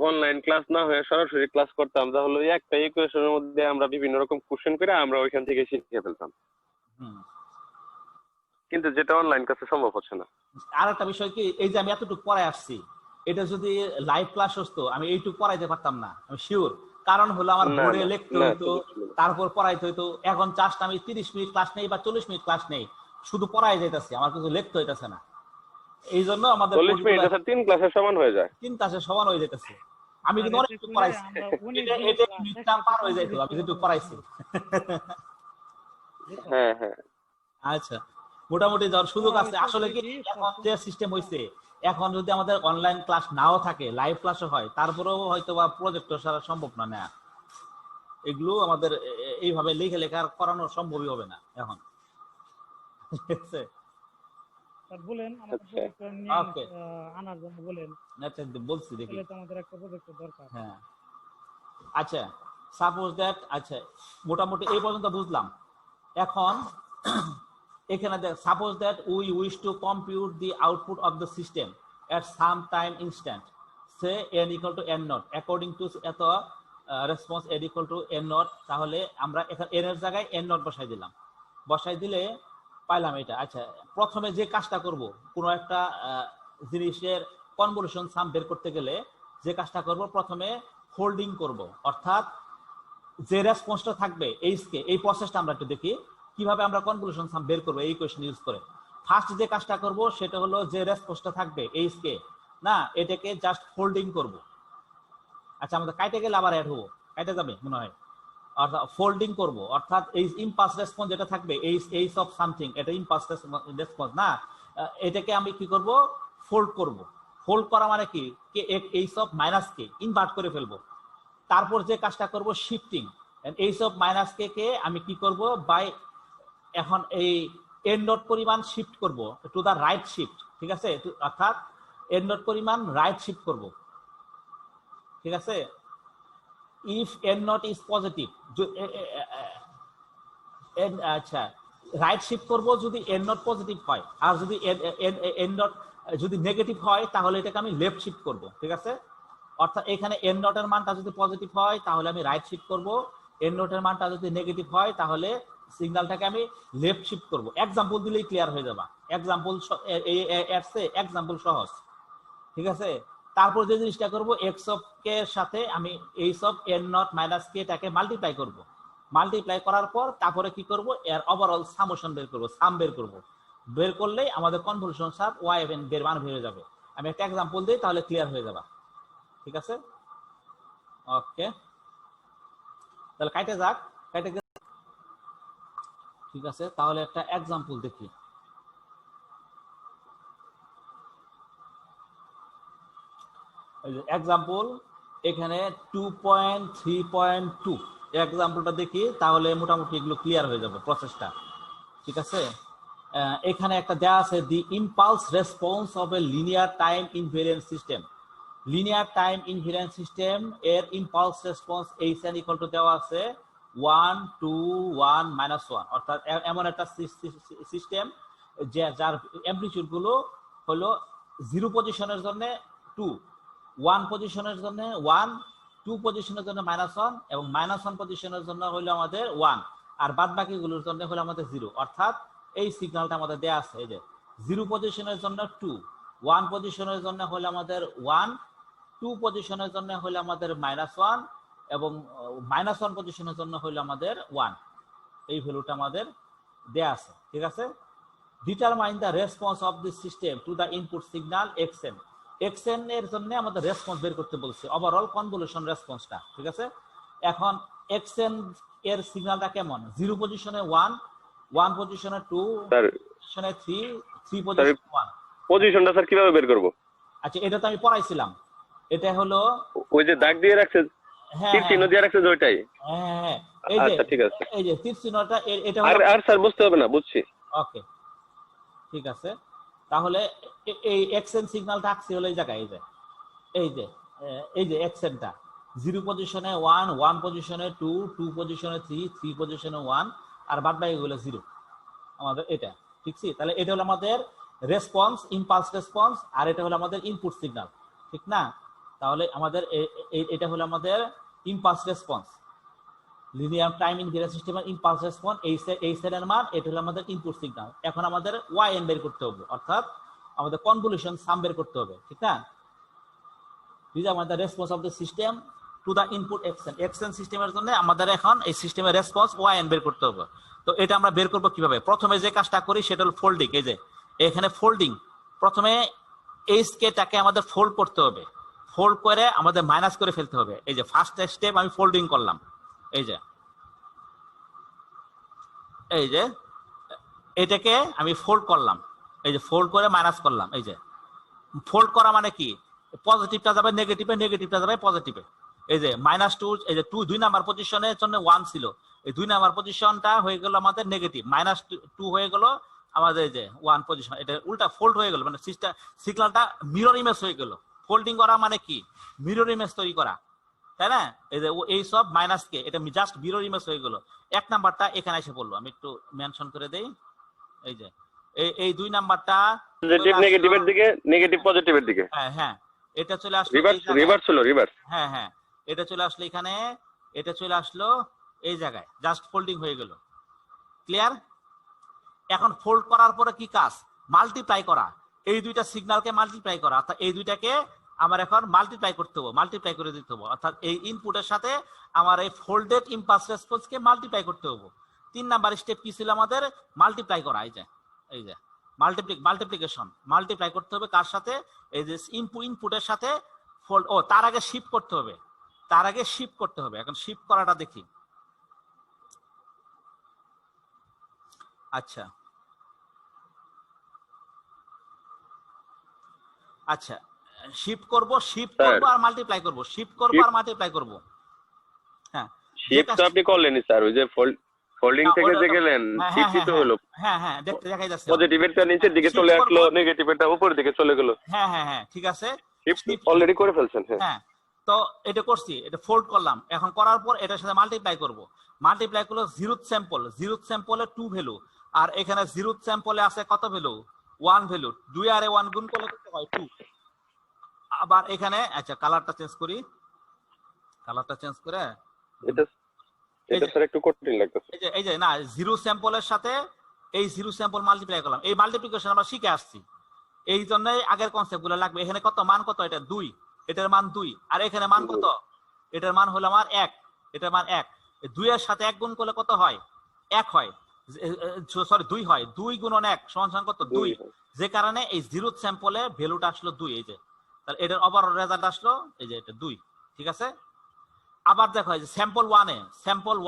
অনলাইন ক্লাস না হয়ে সরাসরি ক্লাস করতাম তাহলে ওই একটা ইকুয়েশনের মধ্যে আমরা বিভিন্ন রকম কোশ্চেন করে আমরা ওইখান থেকে শিখে ফেলতাম, কিন্তু যেটা অনলাইন ক্লাসে সম্ভব হচ্ছে না। আর একটা বিষয় কি, এই যে আমি এতটুকু পড়ায় আসছি, এটা যদি লাইভ ক্লাস হতো আমি এইটুকু পড়াইতে পারতাম না, আমি শিওর। কারণ হলো আমার না, বোর্ডে না, লিখতে না, হইতো, সুযোগ ছিল না। তারপর পড়াইতে হইতো। এখন জাস্ট আমি 30 মিনিট ক্লাস নেই বা 40 মিনিট ক্লাস নেই, শুধু পড়াই যাইতেছে, আমার কিছু লিখতে হইতেছে না। এই জন্য আমাদের 40 মিনিট স্যার 3 ক্লাসের সমান হয়ে যায়। 3 ক্লাসে সমান হয়ে যেতেছে। আমি কিন্তু অনেক করলে পড়াইছি, আমরা এটা 19 এটা ক্লাস মিনিটটা পার হয়ে যাইতো আমি যেটুকু পড়াইছি। হ্যাঁ হ্যাঁ আচ্ছা, মোটামুটি যাওয়ার সুযোগ আছে। আসলে কি এখন যে সিস্টেম হইছে, এখন যদি আমাদের অনলাইন ক্লাস নাও থাকে, লাইভ ক্লাসও হয়, তারপরেও হয়তো বা প্রজেক্টর ছাড়া সম্ভব না নেওয়া। এগুলো আমাদের এইভাবে লিখে লেখা করানো সম্ভবই হবে না এখন। ঠিক আছে, স্যার বলেন আমাদের আচ্ছা। প্রজেক্টর নিয়ে ওকে, আনার জন্য বলেন, আচ্ছা বলছি দেখি। তাহলে তো আমাদের একটা প্রজেক্টর দরকার। হ্যাঁ, আচ্ছা, সাপোজ দ্যাট, আচ্ছা মোটামুটি এই পর্যন্ত বুঝলাম। এখন এখানে দেখ, suppose that we wish to compute the output of the system at some time instant, say n equal to n nought according to এত response n equal to n nought. তাহলে আমরা এখানে n এর জায়গায় n নট বসাই দিলাম, বসাই দিলে পাইলাম এটা। আচ্ছা, প্রথমে যে কাজটা করব, কোনো একটা জিনিসের কনভলিউশন সাম বের করতে গেলে যে কাজটা করব, প্রথমে ফোল্ডিং করব, অর্থাৎ যে রেসপন্সটা থাকবে এইচকে, এই প্রসেসটা আমরা একটু দেখি কিভাবে আমরা কনভলিউশন সাম বের করব এই ইকুয়েশন ইউজ করে। ফার্স্ট যে কাজটা করব সেটা হলো যে রেসপন্সটা থাকবে এইচকে, না এটাকে জাস্ট ফোল্ডিং করব। আচ্ছা, আমাদের কাইটে গেলে আবার অ্যাড হবো, কাইটে যাবে মনে হয়, অর্থাৎ ফোল্ডিং করব, অর্থাৎ এই ইমপালস রেসপন্স যেটা থাকবে এইচ অফ সামথিং, এটা ইমপালস রেসপন্স না, এটাকে আমি কি করব, ফোল্ড করব। ফোল্ড করা মানে কি, H of minus K invert করে ফেলবো। তারপর যে কাজটা করব শিফটিং, এইচ অফ মাইনাস কে কে আমি কি করব, বাই এখন এই এন নট পরিমাণ শিফট করব টু দা রাইট শিফট, ঠিক আছে, অর্থাৎ এন নট পরিমাণ রাইট শিফট করব, ঠিক আছে। If N not is positive, আচ্ছা রাইট শিফট করব যদি এন নট পজিটিভ হয়, আর যদি এন নট যদি নেগেটিভ হয় তাহলে এটাকে আমি লেফট শিফট করব, ঠিক আছে। অর্থাৎ এখানে এন নট এর মানটা যদি পজিটিভ হয় তাহলে আমি রাইট শিফট করব, এন নট এর মানটা যদি নেগেটিভ হয় তাহলে সিগন্যালটাকে আমি লেফট শিফট করব। এক্সাম্পল দিলেই ক্লিয়ার হয়ে যাবে, এক্সাম্পল এক্সাম্পল সহজ, ঠিক আছে। তারপর যে জিনিসটা করব, এক্স অফ কে এর সাথে আমি h of n nought minus k টাকে মাল্টিপ্লাই করব। মাল্টিপ্লাই করার পর তারপরে কি করব, এর ওভারঅল সামেশন বের করব, সাম বের করব। বের করলেই আমাদের কনভলিউশন সাম ওয়াই এন বের মান বের হয়ে যাবে। আমি একটা এক্সাম্পল দিই তাহলে ক্লিয়ার হয়ে যাবে, ঠিক আছে। ওকে, তাহলে কাইটে যাক, কাইটে, ঠিক আছে। তাহলে একটা এক্সাম্পল দেখি। এক্সাম্পল এখানে 2.3.2 এক্সাম্পলটা দেখি, তাহলে মোটামুটি এগুলো ক্লিয়ার হয়ে যাবে প্রসেসটা, ঠিক আছে। এখানে একটা দেয়া আছে, the impulse response of a linear time invariant system. Linear time invariant system এর impulse response h n equal to দেওয়া আছে 1 2 1 -1, অর্থাৎ এমন একটা সিস্টেম যে যার অ্যামপ্লিটিউড গুলো হলো 0 পজিশনের জন্য 2, 1 পজিশনের জন্য 1, 2 পজিশনের জন্য -1 এবং -1 পজিশনের জন্য হলো আমাদের 1, আর বাদ বাকিগুলোর জন্য হলো আমাদের 0। অর্থাৎ এই সিগন্যালটা আমাদের দেয়া আছে, এই যে 0 পজিশনের জন্য 2, 1 পজিশনের জন্য হলো আমাদের 1, 2 পজিশনের জন্য হলো আমাদের -1 এবং -1 পজিশনের জন্য হলো আমাদের 1। এই ভ্যালুটা আমাদের দেয়া আছে, ঠিক আছে। Determine the response of this system to the input signal xn। xn এর জন্য আমাদের রেসপন্স বের করতে বলছে, ওভারঅল কনভলিউশন রেসপন্সটা, ঠিক আছে। এখন xn এর সিগন্যালটা কেমন, 0 পজিশনে 1, 1 পজিশনে 2, পজিশনে 3, 3 পজিশনে 1। পজিশনটা স্যার কিভাবে বের করব? আচ্ছা, এটা তো আমি পড়াইছিলাম, এটা হলো ওই যে দাগ দিয়ে রাখছে, তীর চিহ্ন দিয়ে রাখছে ওইটাই। হ্যাঁ, এই যে আচ্ছা ঠিক আছে, এই যে তীর চিহ্নটা, এটা আর হলো, আর স্যার বুঝতে হবে না, বুঝছি। ওকে, ঠিক আছে। তাহলে এই xn সিগন্যালটা আসছে হলো এই জায়গায়, এই যে xnটা 0 পজিশনে 1, 1 পজিশনে 2, 2 পজিশনে 3, 3 পজিশনে 1, আর বাদ বাকিগুলো 0 আমাদের, এটা ঠিক আছে। তাহলে এটা হলো আমাদের রেসপন্স, ইম্পালস রেসপন্স, আর এটা হলো আমাদের ইনপুট সিগন্যাল, ঠিক না। তাহলে আমাদের এটা হলো আমাদের impulse response, linear time invariant সিস্টেমের ইম্পালস রেসপন্স, এই সেলের মান, এটা হলো আমাদের ইনপুট সিগন্যাল। এখন আমাদের ওয়াইএন বের করতে হবে, অর্থাৎ আমাদের কনভলিউশন সাম বের করতে হবে, ঠিক না। দিস আমাদের response of the system to the input xn xn সিস্টেমের জন্য আমাদের এখন এই সিস্টেমের রেসপন্স yn বের করতে হবে। তো এটা আমরা বের করব কিভাবে? প্রথমে যে কাজটা করি সেটা হলো ফোল্ডিং। এই যে এখানে ফোল্ডিং, প্রথমে এইচকেটাকে আমাদের ফোল্ড করতে হবে, ফোল্ড করে আমাদের মাইনাস করে ফেলতে হবে। এই যে ফার্স্ট স্টেপ আমি ফোল্ডিং করলাম, এই যে এটাকে আমি ফোল্ড করলাম, এই যে ফোল্ড করে মাইনাস করলাম। এই যে ফোল্ড করা মানে কি, পজিটিভটা যাবে নেগেটিভে, নেগেটিভটা যাবে পজিটিভে। এই যে -2, এই যে 2 নাম্বার পজিশনের জন্য 1 ছিল, এই 2 নাম্বার পজিশনটা হয়ে গেল আমাদের নেগেটিভ, -2 হয়ে গেল আমাদের এই যে 1 পজিশন, এটা উল্টা ফোল্ড হয়ে গেল, মানে সিগন্যালটা মিরর ইমেজ হয়ে গেল। ফোল্ডিং করা মানে কি, মিরর ইমেজ তৈরি করা, তাই না? এই যে এই সব মাইনাস কে, এটা জাস্ট মিরর ইমেজ হয়ে গেল। 1 নাম্বারটা এখানে এসে পড়লো, আমি একটু মেনশন করে দেই। এই যে এই 2 নাম্বারটা পজিটিভ নেগেটিভের দিকে, নেগেটিভ পজিটিভের দিকে। হ্যাঁ হ্যাঁ, এটা চলে আসলো রিভার্স হলো, রিভার্স। হ্যাঁ হ্যাঁ, এটা চলে আসলো এখানে, এটা চলে আসলো এই জায়গায়, জাস্ট ফোল্ডিং হয়ে গেল। ক্লিয়ার? এখন ফোল্ড করার পরে কি কাজ, মাল্টিপ্লাই করা, এই দুইটা সিগন্যালকে মাল্টিপ্লাই করা, অর্থাৎ এই দুইটাকে আমার এখন মাল্টিপ্লাই করতে হবে, মাল্টিপ্লাই করে দিতে হবে, অর্থাৎ এই ইনপুটের সাথে আমার এই ফোল্ডেড ইম্পালস রেসপন্সকে মাল্টিপ্লাই করতে হবে। 3 নাম্বার স্টেপ কি ছিল আমাদের, মাল্টিপ্লাই করা। এই যে মাল্টিপ্লিকেশন, মাল্টিপ্লাই করতে হবে কার সাথে, এই যে ইনপুটের সাথে ফোল্ড, তার আগে শিফট করতে হবে, তার আগে শিফট করতে হবে। এখন শিফট করাটা দেখি। আচ্ছা আচ্ছা, শিফট করব আর মাল্টিপ্লাই করব, শিফট করব আর মাল্টিপ্লাই করব। হ্যাঁ, শিফট তো আপনি করলেনই স্যার, ওই যে ফোল্ডিং থেকে যে গেলেন, শিফট তো হলো। হ্যাঁ হ্যাঁ, দেখাই যাচ্ছে, পজিটিভেরটা নিচের দিকে চলে আসলো, নেগেটিভেরটা উপরের দিকে চলে গেল। হ্যাঁ হ্যাঁ হ্যাঁ, ঠিক আছে, শিফট অলরেডি করে ফেলছেন। হ্যাঁ, তো এটা করছি, এটা ফোল্ড করলাম। এখন করার পর এটার সাথে মাল্টিপ্লাই করব, মাল্টিপ্লাই করলে জিরোথ স্যাম্পলে 2 ভ্যালু, আর এখানে জিরোথ স্যাম্পলে আছে কত ভ্যালু, 1 ভ্যালু। 2 আর 1 গুণ করলে কত হয়, 2। আবার এখানে আচ্ছা কালারটা চেঞ্জ করি, কালারটা চেঞ্জ করে এটা স্যার একটু কঠিন লাগতেছে। এই যে না, জিরো স্যাম্পলের সাথে এই জিরো স্যাম্পল মাল্টিপ্লাই করলাম, এই মাল্টিপ্লিকেশন আমরা শিখে আসছি, এই জন্যই আগের কনসেপ্টগুলো লাগবে। এখানে কত মান, কত, এটা 2, এটার মান 2, আর এখানে মান কত, এটার মান হলো আমার 1, এটার মান 1। 2 এর সাথে 1 গুণ করলে কত হয়, 1 হয়, সরি 2 হয়। 2 গুণন 1 সমান কত, 2, যে কারণে এই জিরো স্যাম্পলে ভ্যালুটা আসলো 2। এই যে তাহলে এটার ওভারঅল রেজাল্ট আসলো এই যে এটা 2, ঠিক আছে। আবার দেখো এই যে স্যাম্পল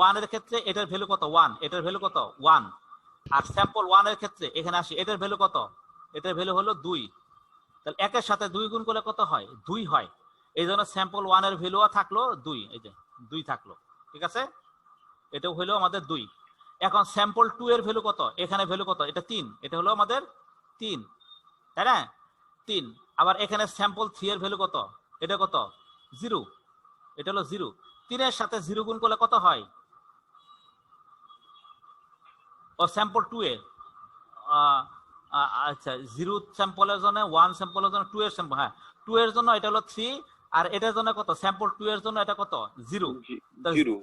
1 এর ক্ষেত্রে এটার ভ্যালু কত, 1, এটার ভ্যালু কত, 1। আর স্যাম্পল 1 এর ক্ষেত্রে এখানে আসি, এটার ভ্যালু কত, এটার ভ্যালু হলো 2। তাহলে 1 এর সাথে 2 গুণ করলে কত হয়, 2 হয়। এই জন্য স্যাম্পল 1 এর ভ্যালুও থাকলো 2, এই যে 2 থাকলো, ঠিক আছে, এটাও হলো আমাদের 2। এখন স্যাম্পল 2 এর ভ্যালু কত, এখানে ভ্যালু কত, এটা 3, এটা হলো আমাদের 3, তাই না, 3। আবার এখানে স্যাম্পল 3 এর ভ্যালু কত, এটা কত, 0, এটা হলো 0। 3 এর সাথে 0 গুণ করলে কত হয়, ও স্যাম্পল 2 এর, আচ্ছা 0 স্যাম্পলের জন্য 1 স্যাম্পলের জন্য 2 এর স্যাম্পল, হ্যাঁ 2 এর জন্য এটা হলো 3, আর এটার জন্য কত, স্যাম্পল 2 এর জন্য এটা কত, 0।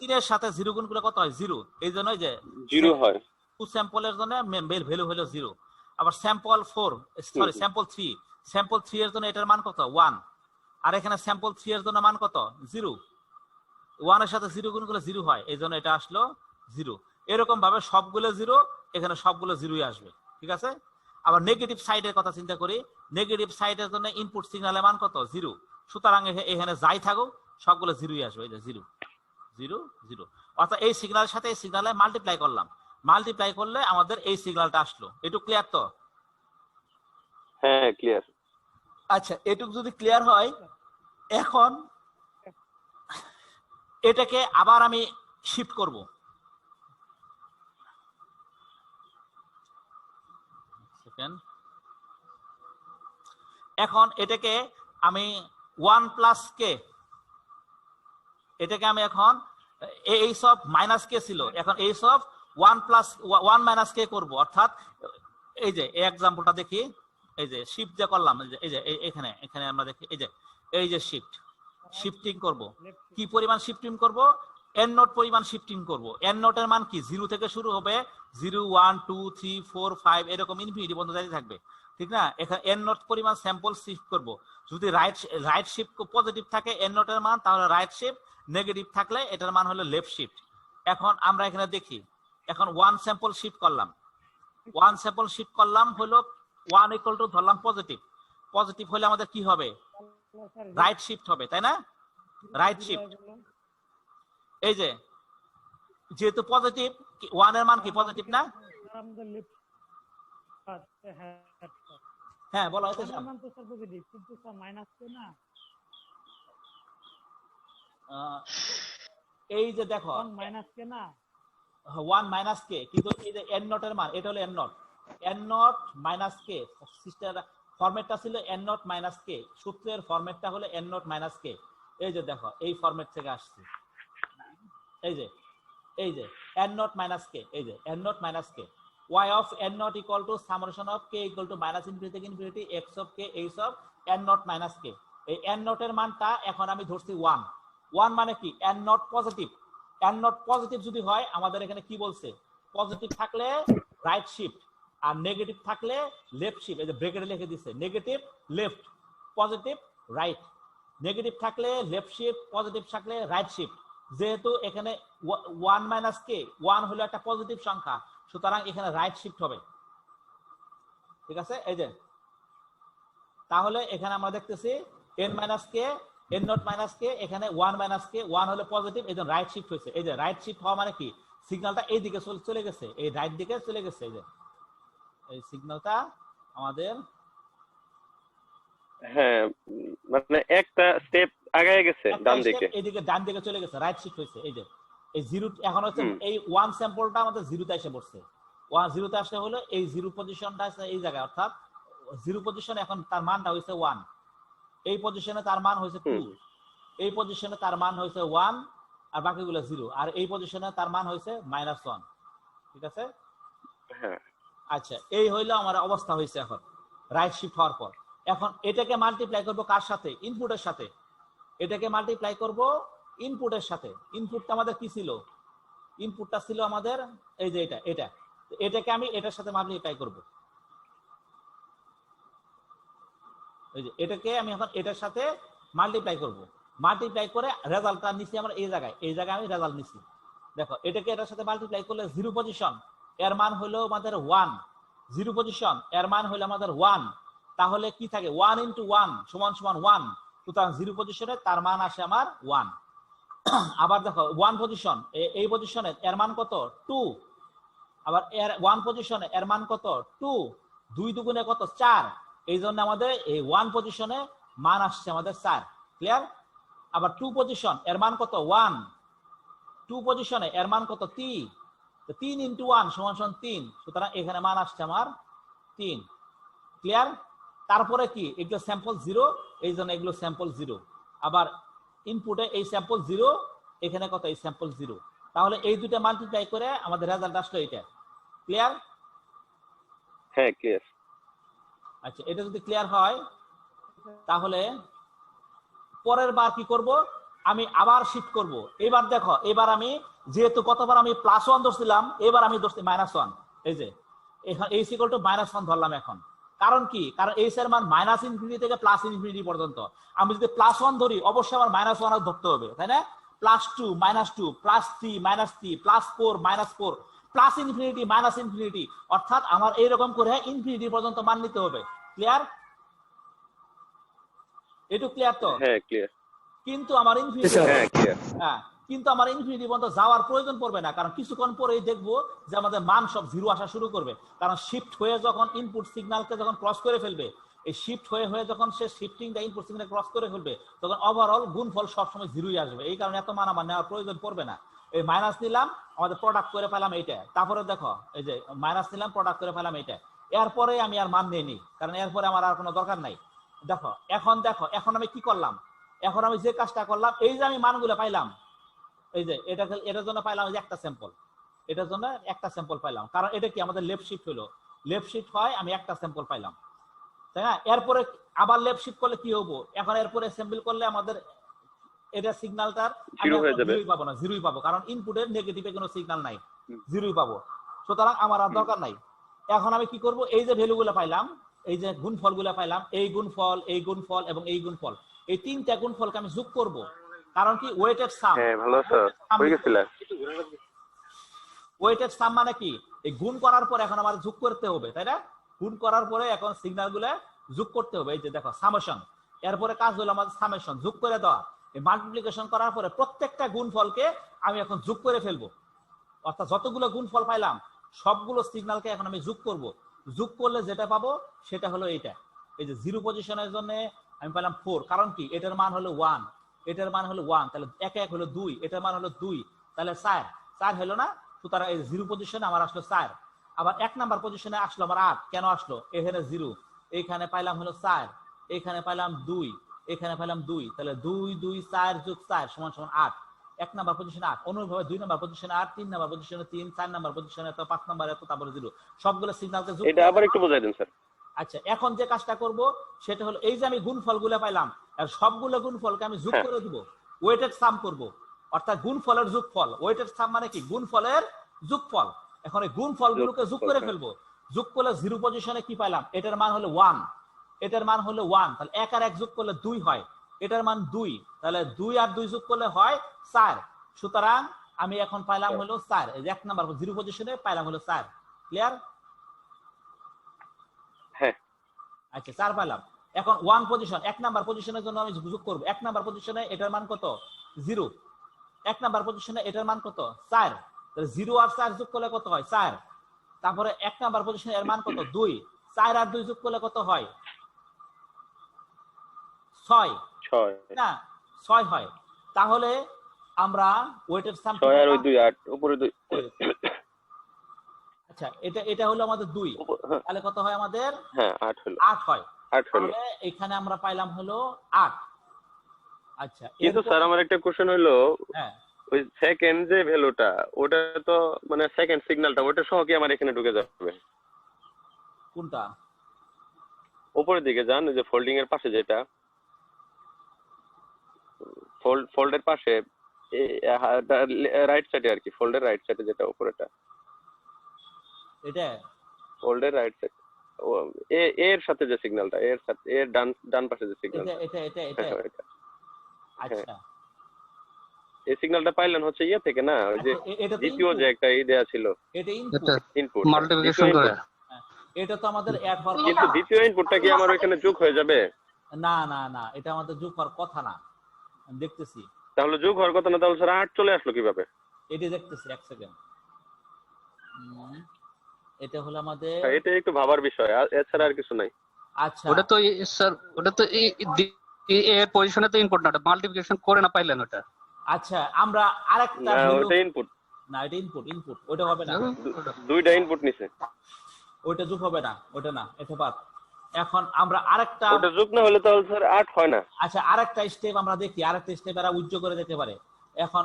3 এর সাথে 0 গুণ করলে কত হয়, 0, এই জন্য যে 0 হয়। 2 স্যাম্পলের জন্য ভ্যালু হলো 0। আবার স্যাম্পল 4, সরি স্যাম্পল 3 এর জন্য এটার মান কত, 1, আর এখানে স্যাম্পল 3 এর জন্য মান কত, 0। 1 এর সাথে 0 গুণ করলে 0 হয়, এই জন্য এটা আসলো 0। এরকম ভাবে সবগুলো 0, এখানে সবগুলো 0ই আসবে, ঠিক আছে। আবার নেগেটিভ সাইডের কথা চিন্তা করি, নেগেটিভ সাইডের জন্য ইনপুট সিগন্যালের মান কত, 0। সুতরাং এখানে যাই থাকুক সবগুলো 0ই আসবে, এই যে 0 0 0। অর্থাৎ এই সিগন্যালের সাথে এই সিগন্যালে মাল্টিপ্লাই করলাম, মাল্টিপ্লাই করলে আমাদের এই সিগন্যালটা আসলো। এটুকু ক্লিয়ার তো? হ্যাঁ ক্লিয়ার। আচ্ছা, এটুকু যদি ক্লিয়ার হয়, এখন এটাকে আবার আমি শিফট করব। এখন এটাকে আমি 1 প্লাস কে, এটাকে আমি এখন এই সব মাইনাস কে ছিল, এখন এই সব 1 প্লাস 1 মাইনাস কে করব। অর্থাৎ এই যে এই এক্সাম্পলটা দেখি, এই যে শিফট যে করলাম, এই যে এখানে আমরা দেখি, এই যে শিফটিং করব। কি পরিমাণ শিফটিং করব, n নট পরিমাণ শিফটিং করব। n নটের মান কি 0 থেকে শুরু হবে, 0 1 2 3 4 5 এরকম ইনফিনিটি পর্যন্ত যাইতে থাকবে, ঠিক না? এখানে n নট পরিমাণ স্যাম্পল শিফট করব। যদি রাইট শিফট পজিটিভ থাকে n নটের মান, তাহলে রাইট শিফট, নেগেটিভ থাকলে এটার মান হলো লেফট শিফট। এখন আমরা এখানে দেখি, এখন 1 স্যাম্পল শিফট করলাম, 1 স্যাম্পল শিফট করলাম হলো 1 ইকুয়াল টু ধরলাম পজিটিভ, পজিটিভ হলে আমাদের কি হবে, রাইট শিফট হবে, তাই না? Right shift. এই যে যেহেতু পজিটিভ, 1 এর মান কি পজিটিভ না? আমাদের লেফট হ্যাঁ বলো, এতে মান তো স্যার পজিটিভ, কিন্তু স্যার মাইনাস কে না, এই যে দেখো 1 মাইনাস কে না, 1 মাইনাস কে, কিন্তু এই যে n নট এর মান, এটা হলো n nought, n nought minus k, সিস্টার ফরম্যাটটা ছিল n নট মাইনাস কে, সূত্রের ফরম্যাটটা হলো n নট মাইনাস কে। এই যে দেখো এই ফরম্যাট থেকে আসছে, এই যে n নট মাইনাস কে, এই যে n nought minus k, y of n nought equal to summation of k equal to minus infinity থেকে infinity x of k h অফ n নট মাইনাস কে। এই n নট এর মানটা এখন আমি ধরছি 1, 1 মানে কি n not positive, n not positive যদি হয় আমাদের এখানে কি বলছে, পজিটিভ থাকলে রাইট শিফট আর নেগেটিভ থাকলে লেফট শিফট। এই যে ব্র্যাকেটে লিখে দিছে negative left, positive right, negative থাকলে লেফট শিফট, পজিটিভ থাকলে রাইট শিফট। যেহেতু এখানে 1 মাইনাস কে, 1 হলো একটা পজিটিভ সংখ্যা, সুতরাং এখানে রাইট শিফট হবে, ঠিক আছে? এই যে তাহলে এখানে আমরা দেখতেছি n minus k, n nought minus k, এখানে 1 মাইনাস কে, 1 হলো পজিটিভ, এই জন্য রাইট শিফট হয়েছে। এই যে রাইট শিফট হওয়া মানে কি, সিগন্যালটা এই দিকে চলে গেছে, এই রাইট দিকে চলে গেছে। এই যে এই সিগন্যালটা আমাদের, হ্যাঁ মানে একটা স্টেপ আগায় গেছে ডান দিকে, এইদিকে ডান দিকে চলে গেছে, রাইট শিফট হয়েছে। এই যে এই 0 এখন হচ্ছে এই 1 স্যাম্পলটা আমাদের 0 তে এসে পড়ছে, 1 0 তে আসলে হলো এই 0 পজিশনটা আছে এই জায়গায়, অর্থাৎ 0 পজিশন এখন তার মানটা হইছে 1, এই পজিশনে তার মান হইছে 2, এই পজিশনে তার মান হইছে 1 আর বাকিগুলো 0, আর এই পজিশনে তার মান হইছে -1, ঠিক আছে? হ্যাঁ আচ্ছা, এই হইলো আমার অবস্থা হইছে এখন রাইট শিফট হওয়ার পর। এখন এটাকে মাল্টিপ্লাই করব কার সাথে, ইনপুটের সাথে। এটাকে মাল্টিপ্লাই করব ইনপুটের সাথে। ইনপুটটা আমাদের কি ছিল, ইনপুটটা ছিল আমাদের এই যে এটা, এটাকে আমি এটার সাথে মাল্টিপ্লাই করব। এই যে এটাকে আমি এখন এটার সাথে মাল্টিপ্লাই করব, মাল্টিপ্লাই করে রেজাল্টটা নিছি আমরা এই জায়গায় আমি রেজাল্ট নিছি। দেখো এটাকে এটার সাথে মাল্টিপ্লাই করলে 0 পজিশন এর মান হলো আমাদের 1, 0 পজিশন এর মান হলো আমাদের 1, তাহলে কি থাকে 1 × 1 = 1, সুতরাং 0 পজিশনে তার মান আসে আমার 1। আবার দেখো 1 পজিশন, এই পজিশনে এর মান কত 2, আবার এর 1 পজিশনে এর মান কত 2, 2 দুগুণে কত 4, এই জন্য আমাদের এই 1 পজিশনে মান আসছে আমাদের 4, ক্লিয়ার? আবার 2 পজিশন এর মান কত 1, 2 পজিশনে এর মান কত 3, 3 × 1 = 3, সুতরাং এখানে মান আসছে আমার 3, ক্লিয়ার? তারপরে কি এগুলো স্যাম্পল 0, এই জন্য এগুলো স্যাম্পল 0, আবার ইনপুটে এই স্যাম্পল 0, এখানে কত এই স্যাম্পল 0, তাহলে এই দুটো মাল্টিপ্লাই করে আমাদের রেজাল্ট আসলো এটা, ক্লিয়ার? হ্যাঁ ক্লিয়ার। আচ্ছা, এটা যদি ক্লিয়ার হয় তাহলে পরের বার কি করব, আমি আবার শিফট করব। এবার দেখো, এবার আমি যেহেতু কতবার আমি +1 ধরছিলাম, এবার আমি ধরছি -1। এই যে এখানে h = -1 ধরলাম এখন। কারণ কি, কারণ h এর মান -∞ থেকে +∞ পর্যন্ত। আমি যদি +1 ধরি অবশ্যই আমার -1 ধরতে হবে, তাই না? +2 -2 +3 -3 +4 -4 +∞ -∞, অর্থাৎ আমার এইরকম করে ইনফিনিটি পর্যন্ত মান নিতে হবে, ক্লিয়ার? এটু ক্লিয়ার তো? হ্যাঁ ক্লিয়ার। কিন্তু আমার ইনফিনিটি, হ্যাঁ ক্লিয়ার। হ্যাঁ, কিন্তু আমার ইনফিনিটি পর্যন্ত যাওয়ার প্রয়োজন পড়বে না, কারণ কিছুক্ষণ পরেই দেখবো যে আমাদের মান সব 0 আসা শুরু করবে। কারণ শিফট হয়ে যখন ইনপুট সিগন্যালকে যখন ক্রস করে ফেলবে, এই শিফট হয়ে যখন সে শিফটিংটা ইনপুট সিগন্যাল ক্রস করে ফেলবে, তখন ওভারঅল গুণফল সবসময় 0ই আসবে। এই কারণে এত মান আমার নেওয়ার প্রয়োজন পড়বে না। এই মাইনাস নিলাম, আমাদের প্রোডাক্ট করে পেলাম এইটা, তারপরে দেখো এই যে মাইনাস নিলাম, প্রোডাক্ট করে পেলাম এইটা, এরপরে আমি আর মান নিইনি, কারণ এরপরে আমার আর কোনো দরকার নাই। দেখো এখন আমি কি করলাম, এখন আমি যে কাজটা করলাম, এই যে আমি মানগুলো পাইলাম, এই যে এটার জন্য পাইলাম যে একটা স্যাম্পল, এটার জন্য একটা স্যাম্পল পাইলাম, কারণ এটা কি আমাদের লেফট শিফট হলো, লেফট শিফট হয় আমি একটা স্যাম্পল পাইলাম, তাই না? এরপরে আবার লেফট শিফট করলে কি হবো, এখন এরপরে অ্যাসেম্বল করলে আমাদের এটা সিগন্যালটার জিরো হয়ে যাবে। জিরোই পাবো না, জিরোই পাবো, কারণ ইনপুটের নেগেটিভে কোনো সিগন্যাল নাই, জিরোই পাবো। সুতরাং আমার আর দরকার নাই। এখন আমি কি করব, এই যে ভ্যালুগুলো পাইলাম, এই যে গুণফলগুলো পাইলাম, এই গুণফল, এই গুণফল এবং এই গুণফল, এই তিনটা গুণফলকে আমি যোগ করব। কারণ কি, ওয়েটেড সাম। হ্যাঁ ভালো আছো, হয়ে গেছিল। ওয়েটেড সাম মানে কি, এই গুণ করার পরে এখন আমার যোগ করতে হবে, তাই না? গুণ করার পরে এখন সিগন্যালগুলো যোগ করতে হবে। এই যে দেখো সামেশন, এরপরে কাজ হলো আমাদের সামেশন, যোগ করে দেওয়া। এই মাল্টিপ্লিকেশন করার পরে প্রত্যেকটা গুণফলকে আমি এখন যোগ করে ফেলবো। অর্থাৎ যতগুলো গুণফল পাইলাম সবগুলো সিগন্যালকে এখন আমি যোগ করব। যোগ করলে যেটা পাবো সেটা হলো এইটা। এই যে জিরো পজিশনের জন্য আমি পেলাম 4, কারণ কি, এটার মান হলো 1, এটার মান হলো 1, তাহলে 1 1 হলো 2, এটার মান হলো 2, তাহলে 4 4 হলো না। সুতরাং এই জিরো পজিশনে আমার আসলো 4। আবার 1 নাম্বার পজিশনে আসলো আমার 8, কেন আসলো, এখানে 0, এইখানে পাইলাম হলো 4, এইখানে পাইলাম 2, এখানে পাইলাম 2, তাহলে 2 2 4 যোগ 4 সমান সমান 8। 1 নাম্বার পজিশনে 8, অনুরূপভাবে 2 নাম্বার পজিশনে 8, 3 নাম্বার পজিশনে 3, 4 নাম্বার পজিশনে এত, 5 নাম্বার এত, তারপরে 0, সবগুলো সিগন্যালকে যোগ এটা আবার একটু বোঝাই দেন স্যার। আচ্ছা, এখন যে কাজটা করব সেটা হলো, এই যে আমি গুণফলগুলো পাইলাম আর সবগুলো গুণফলকে আমি যোগ করে দিব, ওয়েটেড সাম করব। অর্থাৎ গুণফলের যোগফল, ওয়েটেড সাম মানে কি, গুণফলের যোগফল। এখন এই গুণফলগুলোকে যোগ করে ফেলবো। যোগ করলে জিরো পজিশনে কি পাইলাম, এটার মান হলো 1, এটার মান হলো 1, তাহলে 1 আর 1 যোগ করলে 2 হয়, এটার মান 2, তাহলে 2 আর 2 যোগ করলে হয় 4। সুতরাং আমি এখন পাইলাম হলো 4, এই যে 1 নাম্বার জিরো পজিশনে পাইলাম হলো 4। ক্লিয়ার? হ্যাঁ আচ্ছা, 4 পাইলাম। এখন 1 পজিশন, 1 নাম্বার পজিশনের জন্য আমি যোগ করব। 1 নাম্বার পজিশনে এটার মান কত, 0। 1 নাম্বার পজিশনে এটার মান কত, 4, তাহলে 0 আর 4 যোগ করলে কত হয়, 4। তারপরে 1 নাম্বার পজিশনে এর মান কত, 2, 4 আর 2 যোগ করলে কত হয়, 6 না, 6 হয়। তাহলে আমরা ওয়েটেড সাম 6 আর ওই 2 8 উপরে 2। আচ্ছা, এটা হলো আমাদের 2, তাহলে কত হয় আমাদের, হ্যাঁ 8 হলো, 8 হয়। 8 হলো। তাহলে এখানে আমরা পাইলাম হলো 8। আচ্ছা, কিন্তু স্যার আমার একটা কোশ্চেন হলো, হ্যাঁ, ওই সেকেন্ড যে ভ্যালুটা, ওটা তো মানে সেকেন্ড সিগন্যালটা, ওটা সহ কি আমার এখানে ঢুকে যাবে? কোনটা? উপরের দিকে যান, ওই যে ফোল্ডিং এর পাশে, যেটা ফোল্ডের পাশে রাইট সাইডে আর কি, ফোল্ডের রাইট সাইডে যেটা উপরেটা, এটা ফোল্ডের রাইট সাইড, এর সাথে যে সিগন্যালটা, এর সাথে এর ডান পাশে যে সিগন্যাল, এটা এটা এটা এটা আচ্ছা, এই সিগন্যালটা পাইলেন হচ্ছে ইয়ে থেকে না, ওই যে এটা তো দ্বিতীয় যে ইনপুট, একটা দেয়া ছিল, এটা এটা ইনপুট মাল্টিপ্লিকেশন করে। এটা তো আমাদের অ্যাড হওয়ার কিন্তু কথা না। দ্বিতীয় ইনপুটটা কি আমার ওইখানে যোগ হয়ে যাবে? না না না, এটা আমাদের যোগ হওয়ার কথা না। আমি দেখতেছি, তাহলে যোগ হওয়ার কথা না, তাহলে স্যার 8 চলে আসলো কিভাবে? এটি দেখতেছি, এক সেকেন্ড। এটা হলো আমাদের, এটা একটু ভাবার বিষয়, এছাড়া আর কিছু নাই। আচ্ছা ওটা তো স্যার, ওটা তো এর পজিশনে তো ইনপুট না, ওটা মাল্টিপ্লিকেশন করে না পাইলেন ওটা। আচ্ছা, আমরা আরেকটা না ভ্যালু, ওটা ইনপুট, না এটা ইনপুট, ইনপুট ওটা হবে না, দুইটা ইনপুট নিছে, ওইটা যোগ হবে না, ওটা না, এটা বাদ। এখন আমরা আরেকটা, ওটা যোগ না হলে তাহলে স্যার 8 হয় না। আচ্ছা আরেকটা স্টেপ আমরা দেখি, আরেকটা স্টেপ এরা উজ্জ্বল করে দেখতে পারে। এখন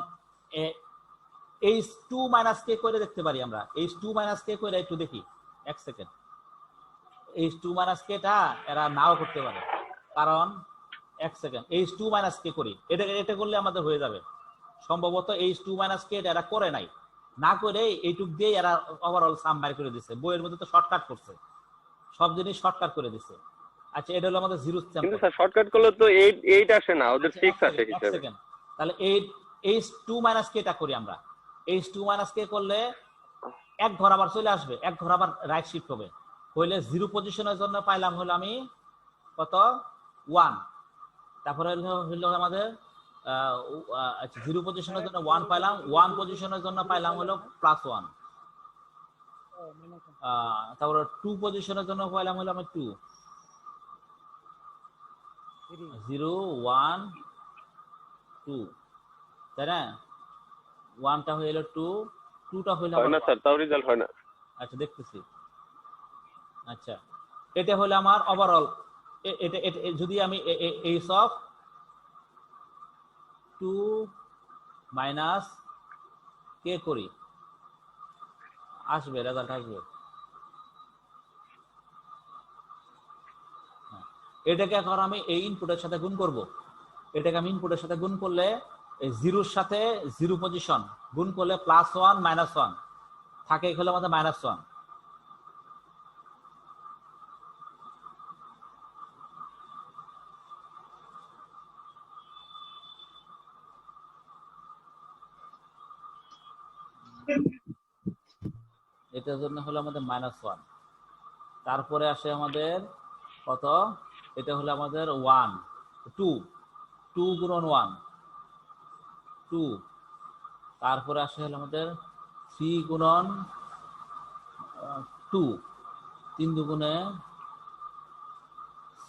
h2 - k করে দেখতে পারি আমরা, h2 - k করে একটু দেখি, এক সেকেন্ড। h2 - k টা এরা নাও করতে পারে, কারণ এক সেকেন্ড, h2 - k করি, এটা করলে আমাদের হয়ে যাবে সম্ভবত। h2 - k টা এরা করে নাই, না করে এইটুক দিয়ে এরা ওভারঅল সাম বাইর করে দিছে। বইয়ের মধ্যে তো শর্টকাট করছে, সব জিনিস শর্টকাট করে দিছে। আচ্ছা, এটা হলো আমাদের জিরো কিন্তু স্যাম্পল। স্যার শর্টকাট করলে তো 8 আসে না, ওদের 6 আসে হিসাবে। তাহলে h2 - k টা করি আমরা। h2 - k করলে এক ঘর আবার চলে আসবে, এক ঘর আবার রাইট শিফট হবে, হইলে জিরো পজিশনের জন্য পাইলাম হলো আমি কত, 1। তারপরে হলো আমাদের আচ্ছা, জিরো পজিশনের জন্য 1 পাইলাম, 1 পজিশনের জন্য পাইলাম হলো +1। তারপরে 2 পজিশনের জন্য পাইলাম হলো আমি 2, 0 1 2, তাই না? 1টা হয়ে এলো 2, 2টা হইলো হয় না স্যার, তাও রেজাল্ট হয় না। আচ্ছা, দেখতেছি। আচ্ছা, এটা হলো আমার ওভারঅল। এটা যদি আমি এইচ অফ 2 - k করি, আসবে, রেজাল্ট আসবে। এটাকে এখন আমি এই ইনপুটের সাথে গুণ করব। এটাকে আমি ইনপুটের সাথে গুণ করলে এই জিরোর সাথে জিরো পজিশন গুণ করলে +1 -1 থাকে, এখানে আমাদের -1। এটার জন্য হলো আমাদের -1। তারপরে আসে আমাদের কত, এটা হলো আমাদের 1 2 2 গুণন 1 2। তারপরে আসে হলো আমাদের 3 গুণন 2 3 দুগুণে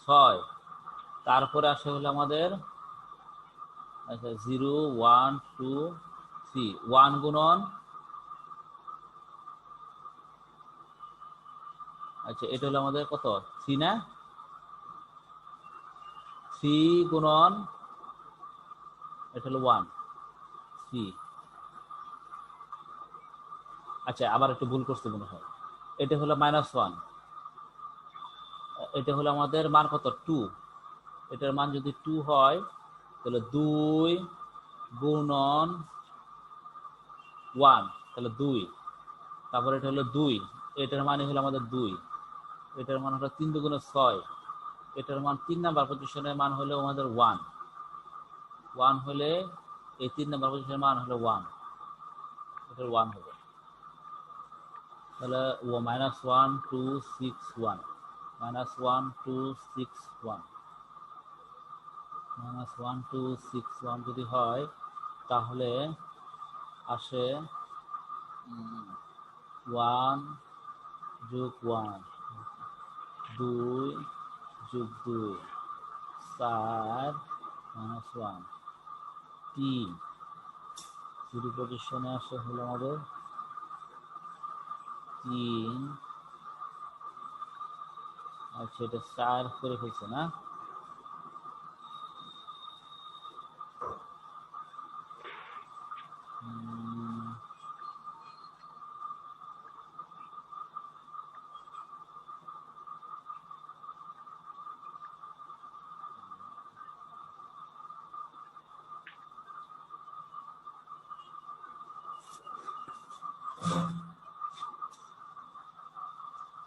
6। তারপরে আসে হলো আমাদের আচ্ছা 0 1 2 3 1 গুণন আচ্ছা এটা হলো আমাদের কত 3 না, 3 গুণন এটা হলো 1 3। আচ্ছা আবার একটু ভুল করতে মনে হয়, এটা হলো -1, এটা হলো আমাদের মান কত 2। এটার মান যদি 2 হয় তাহলে 2 গুণন 1 তাহলে 2। তারপরে এটা হলো 2, এটার মানে হলো আমাদের 2। এটার মান হলো 3 দুগুণে 6। এটার মান 3 নাম্বার পজিশনের মান হলো আমাদের 1 1 হলে এই 3 নাম্বার পজিশনের মান হলো 1, এটার 1 হবে। তাহলে -1 2 6 1 -1 2 6 1 -1 2 6 1 যদি হয় তাহলে আসে 1 যোগ 1 2 যোগ 2 4 -1 3। জিরো পজিশনে আসে হলো আমাদের 3। আচ্ছা এটা 4 করে ফেলছে না,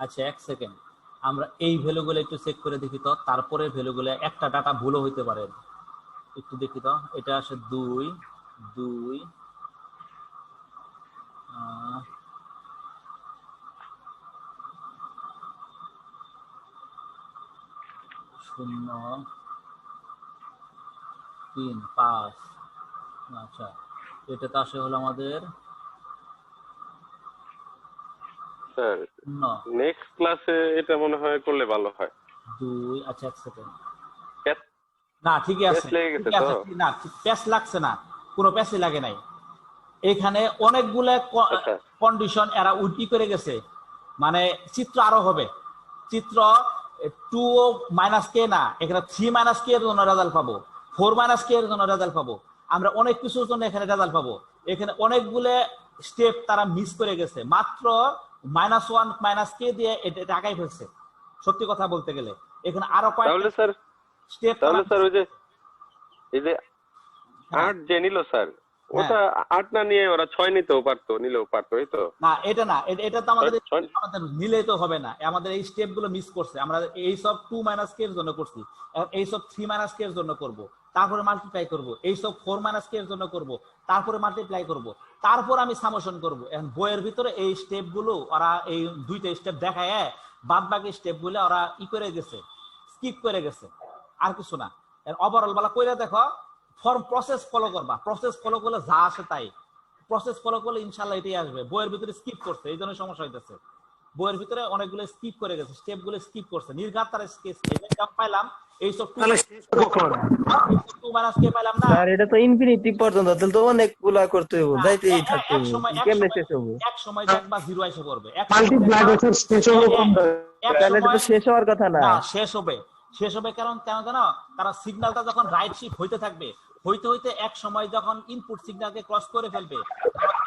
আচ্ছা 1 সেকেন্ড আমরা এই ভ্যালুগুলো একটু চেক করে দেখি তো, তারপরে ভ্যালুগুলো একটা ডাটা ভুলও হইতে পারে, একটু দেখি তো। এটা আসে 2 2 0 3 5। আচ্ছা এটা তো আসে হলো আমাদের স্যার 9 নেক্সট ক্লাসে এটা মনে হয় করলে ভালো হয়। 2। আচ্ছা 1 সেকেন্ড প্যাচ না ঠিকই আছে, লেগে গেছে ঠিকই আছে, তো? না প্যাচ লাগছে না, কোনো প্যাচই লাগে নাই। এখানে অনেকগুলো আচ্ছা কন্ডিশন এরা উল্টি করে গেছে, মানে চিত্র আরো হবে। চিত্র 2 - k না, এখানে 3 - k এর জন্য রেজাল্ট পাবো, 4 - k এর জন্য রেজাল্ট পাবো, আমরা অনেক কিছুর জন্য এখানে রেজাল্ট পাবো। এখানে অনেকগুলো স্টেপ তারা মিস করে গেছে, মাত্র -1 - k দিয়ে এটা আগাই ফেলছে। সত্যি কথা বলতে গেলে এখানে আরো তাহলে কয়েকটা স্যার স্টেপ তাহলে স্যার ওই যে এই যে 8 যে নিল স্যার, ওটা 8 না নিয়ে ওরা 6 নিলেও পারতো এই তো না, এটা না, এটা তো আমাদের ছয়- আমাদের নিলেই তো হবে না, আমাদের এই স্টেপ গুলো মিস করছে। আমরা এই সব 2 - k এর জন্য করছি, এই সব 3 - k এর জন্য করব, তারপরে মাল্টিপ্লাই করব, এই সব 4 - k এর জন্য করব, তারপরে মাল্টিপ্লাই করব, তারপর আমি সামেশন করব। এখন বইয়ের ভিতরে এই স্টেপ গুলো ওরা এই দুইটা স্টেপ দেখায়, বাদ বাকি স্টেপ গুলো ওরা করে গেছে, স্কিপ করে গেছে, আর কিছু না। ওভারঅল বালা কইরা দেখো, ফর্ম প্রসেস ফলো করবা, প্রসেস ফলো করলে যা আসে তাই, প্রসেস ফলো করলে ইনশাআল্লাহ এটাই আসবে। বইয়ের ভিতরে স্কিপ করছে, এই জন্য সমস্যা হইতেছে। বইয়ের ভিতরে অনেকগুলো স্কিপ করে গেছে, স্টেপ গুলো স্কিপ করছে, নির্ঘাত তারা স্টেপ পাইলাম এই সব 2 - k পাইলাম না। স্যার এটা তো ইনফিনিটি পর্যন্ত, তাহলে তো অনেকগুলা করতে হবে, যাইতেই থাকতে এক হবে, সময় কেমনে শেষ হবে? এক সময় দেখবা 0 এসে পড়বে, মাল্টিপ্লাই করতে শেষ হলো কোন তাহলে এটা তো শেষ হওয়ার কথা না। না শেষ হবে, শেষ হবে কারণ কেন জানো, তারা সিগন্যালটা যখন রাইট শিফট হইতে থাকবে, হইতে হইতে এক সময় যখন ইনপুট সিগন্যালকে ক্রস করে ফেলবে,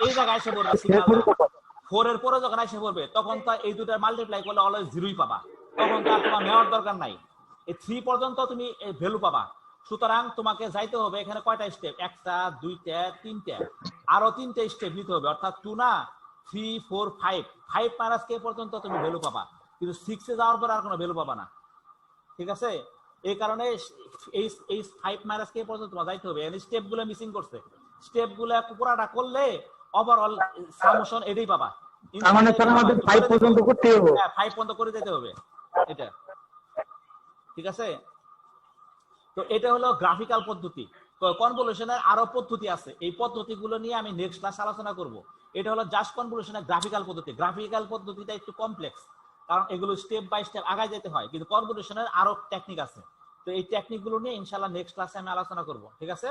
এই জায়গায় এসে পড়বে সিগন্যালটা 4 এর পরে যখন এসে পড়বে, তখন তো এই দুটার মাল্টিপ্লাই করলে অলওয়েজ 0ই পাবা, তখন তো আর তোমার নেওয়ার দরকার নাই। এই 3 পর্যন্ত তুমি ভ্যালু পাবা, সুতরাং তোমাকে যাইতে হবে এখানে কয়টা স্টেপ, একটা দুইটা তিনটা, আরো তিনটা স্টেপ নিতে হবে, অর্থাৎ 2 না 3 4 5 5 মাইনাস কে পর্যন্ত তুমি ভ্যালু পাবা, কিন্তু 6 এ যাওয়ার পর আর কোনো ভ্যালু পাবা না। ঠিক আছে, এই কারণে এই 5 মাইনাস কে পর্যন্ত তোমার যাইতে হবে। এই স্টেপগুলো মিসিং করছে, স্টেপগুলো পুরোটা করলে ওভারঅল সামেশন এটাই পাবা। তার মানে স্যার আমাদের 5 পর্যন্ত করতে হবে। হ্যাঁ 5 পর্যন্ত করে যেতে হবে এটা। ঠিক আছে, তো এটা হলো গ্রাফিক্যাল পদ্ধতি। তো কনভলিউশনের আরো পদ্ধতি আছে, এই পদ্ধতিগুলো নিয়ে আমি নেক্সট ক্লাসে আলোচনা করব। এটা হলো জাস্ট কনভলিউশনের গ্রাফিক্যাল পদ্ধতি। গ্রাফিক্যাল পদ্ধতিটা একটু কমপ্লেক্স, কারণ এগুলো স্টেপ বাই স্টেপ আগায় যেতে হয়, কিন্তু কনভলিউশনের আরো টেকনিক আছে। তো এই টেকনিকগুলো নিয়ে ইনশাআল্লাহ নেক্সট ক্লাসে আমি আলোচনা করব। ঠিক আছে,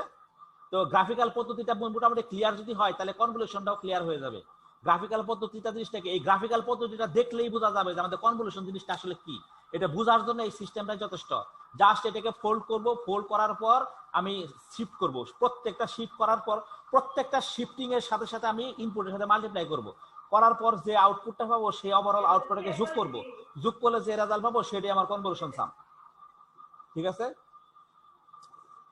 তো গ্রাফিক্যাল পদ্ধতিটা মোটামুটি ক্লিয়ার যদি হয় তাহলে কনভলিউশনটাও ক্লিয়ার হয়ে যাবে। গ্রাফিক্যাল পদ্ধতিটা জিনিসটাকে, এই গ্রাফিক্যাল পদ্ধতিটা দেখলেই বোঝা যাবে যে আমাদের কনভলিউশন জিনিসটা আসলে কি। এটা বোঝার জন্য এই সিস্টেমটা যথেষ্ট। জাস্ট এটাকে ফোল্ড করব, ফোল্ড করার পর আমি শিফট করব, প্রত্যেকটা শিফট করার পর প্রত্যেকটা শিফটিং এর সাথে সাথে আমি ইনপুটের সাথে মাল্টিপ্লাই করব, করার পর যে আউটপুটটা পাবো সেই ওভারঅল আউটপুটটাকে যোগ করব, যোগ করলে যে রেজাল্ট পাবো সেটাই আমার কনভলিউশন সাম। ঠিক আছে,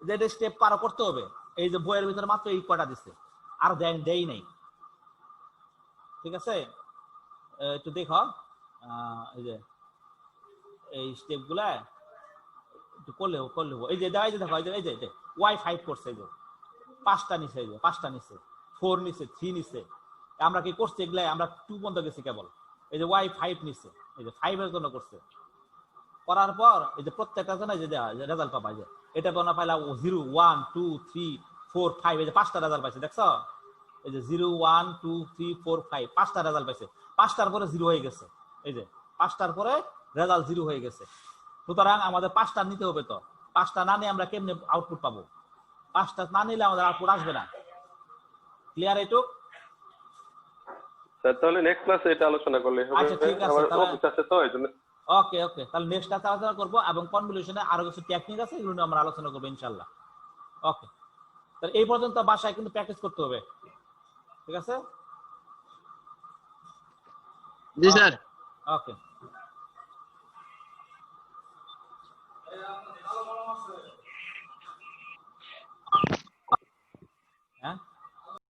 যেটা স্টেপ পার করতে হবে। এই যে বইয়ের ভিতরে মাত্র এই কয়টা দিচ্ছে, আর দেই নাই। ঠিক আছে, একটু দেখো এই যে এই স্টেপ গুলা একটু করলে এই যে দেখো এই যে y5 করছে, এই যে 5টা নিচে, এই যে 5টা নিচে, 4 নিচে, 3 নিচে। আমরা কি করছি এগুলা, আমরা 2 পর্যন্ত গেছি কেবল। এই যে y5 নিচে, এই যে 5 এর জন্য করছে, করার পর এই যে প্রত্যেকটা জন্য যে রেজাল্ট পাবা, যে এটা বনা পাইলা 0 1 2 3 4 5, এই যে 5টা রেজাল্ট পাইছে, দেখছো? এই যে 0 1 2 3 4 5 5টা রেজাল্ট পাইছে। 5টার পরে 0 হয়ে গেছে, এই যে 5টার পরে রেজাল্ট 0 হয়ে গেছে। সুতরাং আমাদের 5টা নিতে হবে। তো 5টা না নিয়ে আমরা কেমনে আউটপুট পাবো? 5টা না নিলে আমাদের আউটপুট আসবে না। ক্লিয়ার এটুক? স্যার তাহলে নেক্সট ক্লাসে এটা আলোচনা করলে হবে। আচ্ছা ঠিক আছে, আমার তাহলে অফিস আছে তো এইজন্য। ওকে তাহলে নেক্সট ক্লাসে আলোচনা করব, এবং কনভলিউশনে আরো কিছু টেকনিক আছে এগুলো নিয়ে আমরা আলোচনা করব ইনশাআল্লাহ। ওকে, তাহলে এই পর্যন্ত বাসায় কিন্তু প্র্যাকটিস করতে হবে। ঠিক আছে, জি স্যার। ওকে।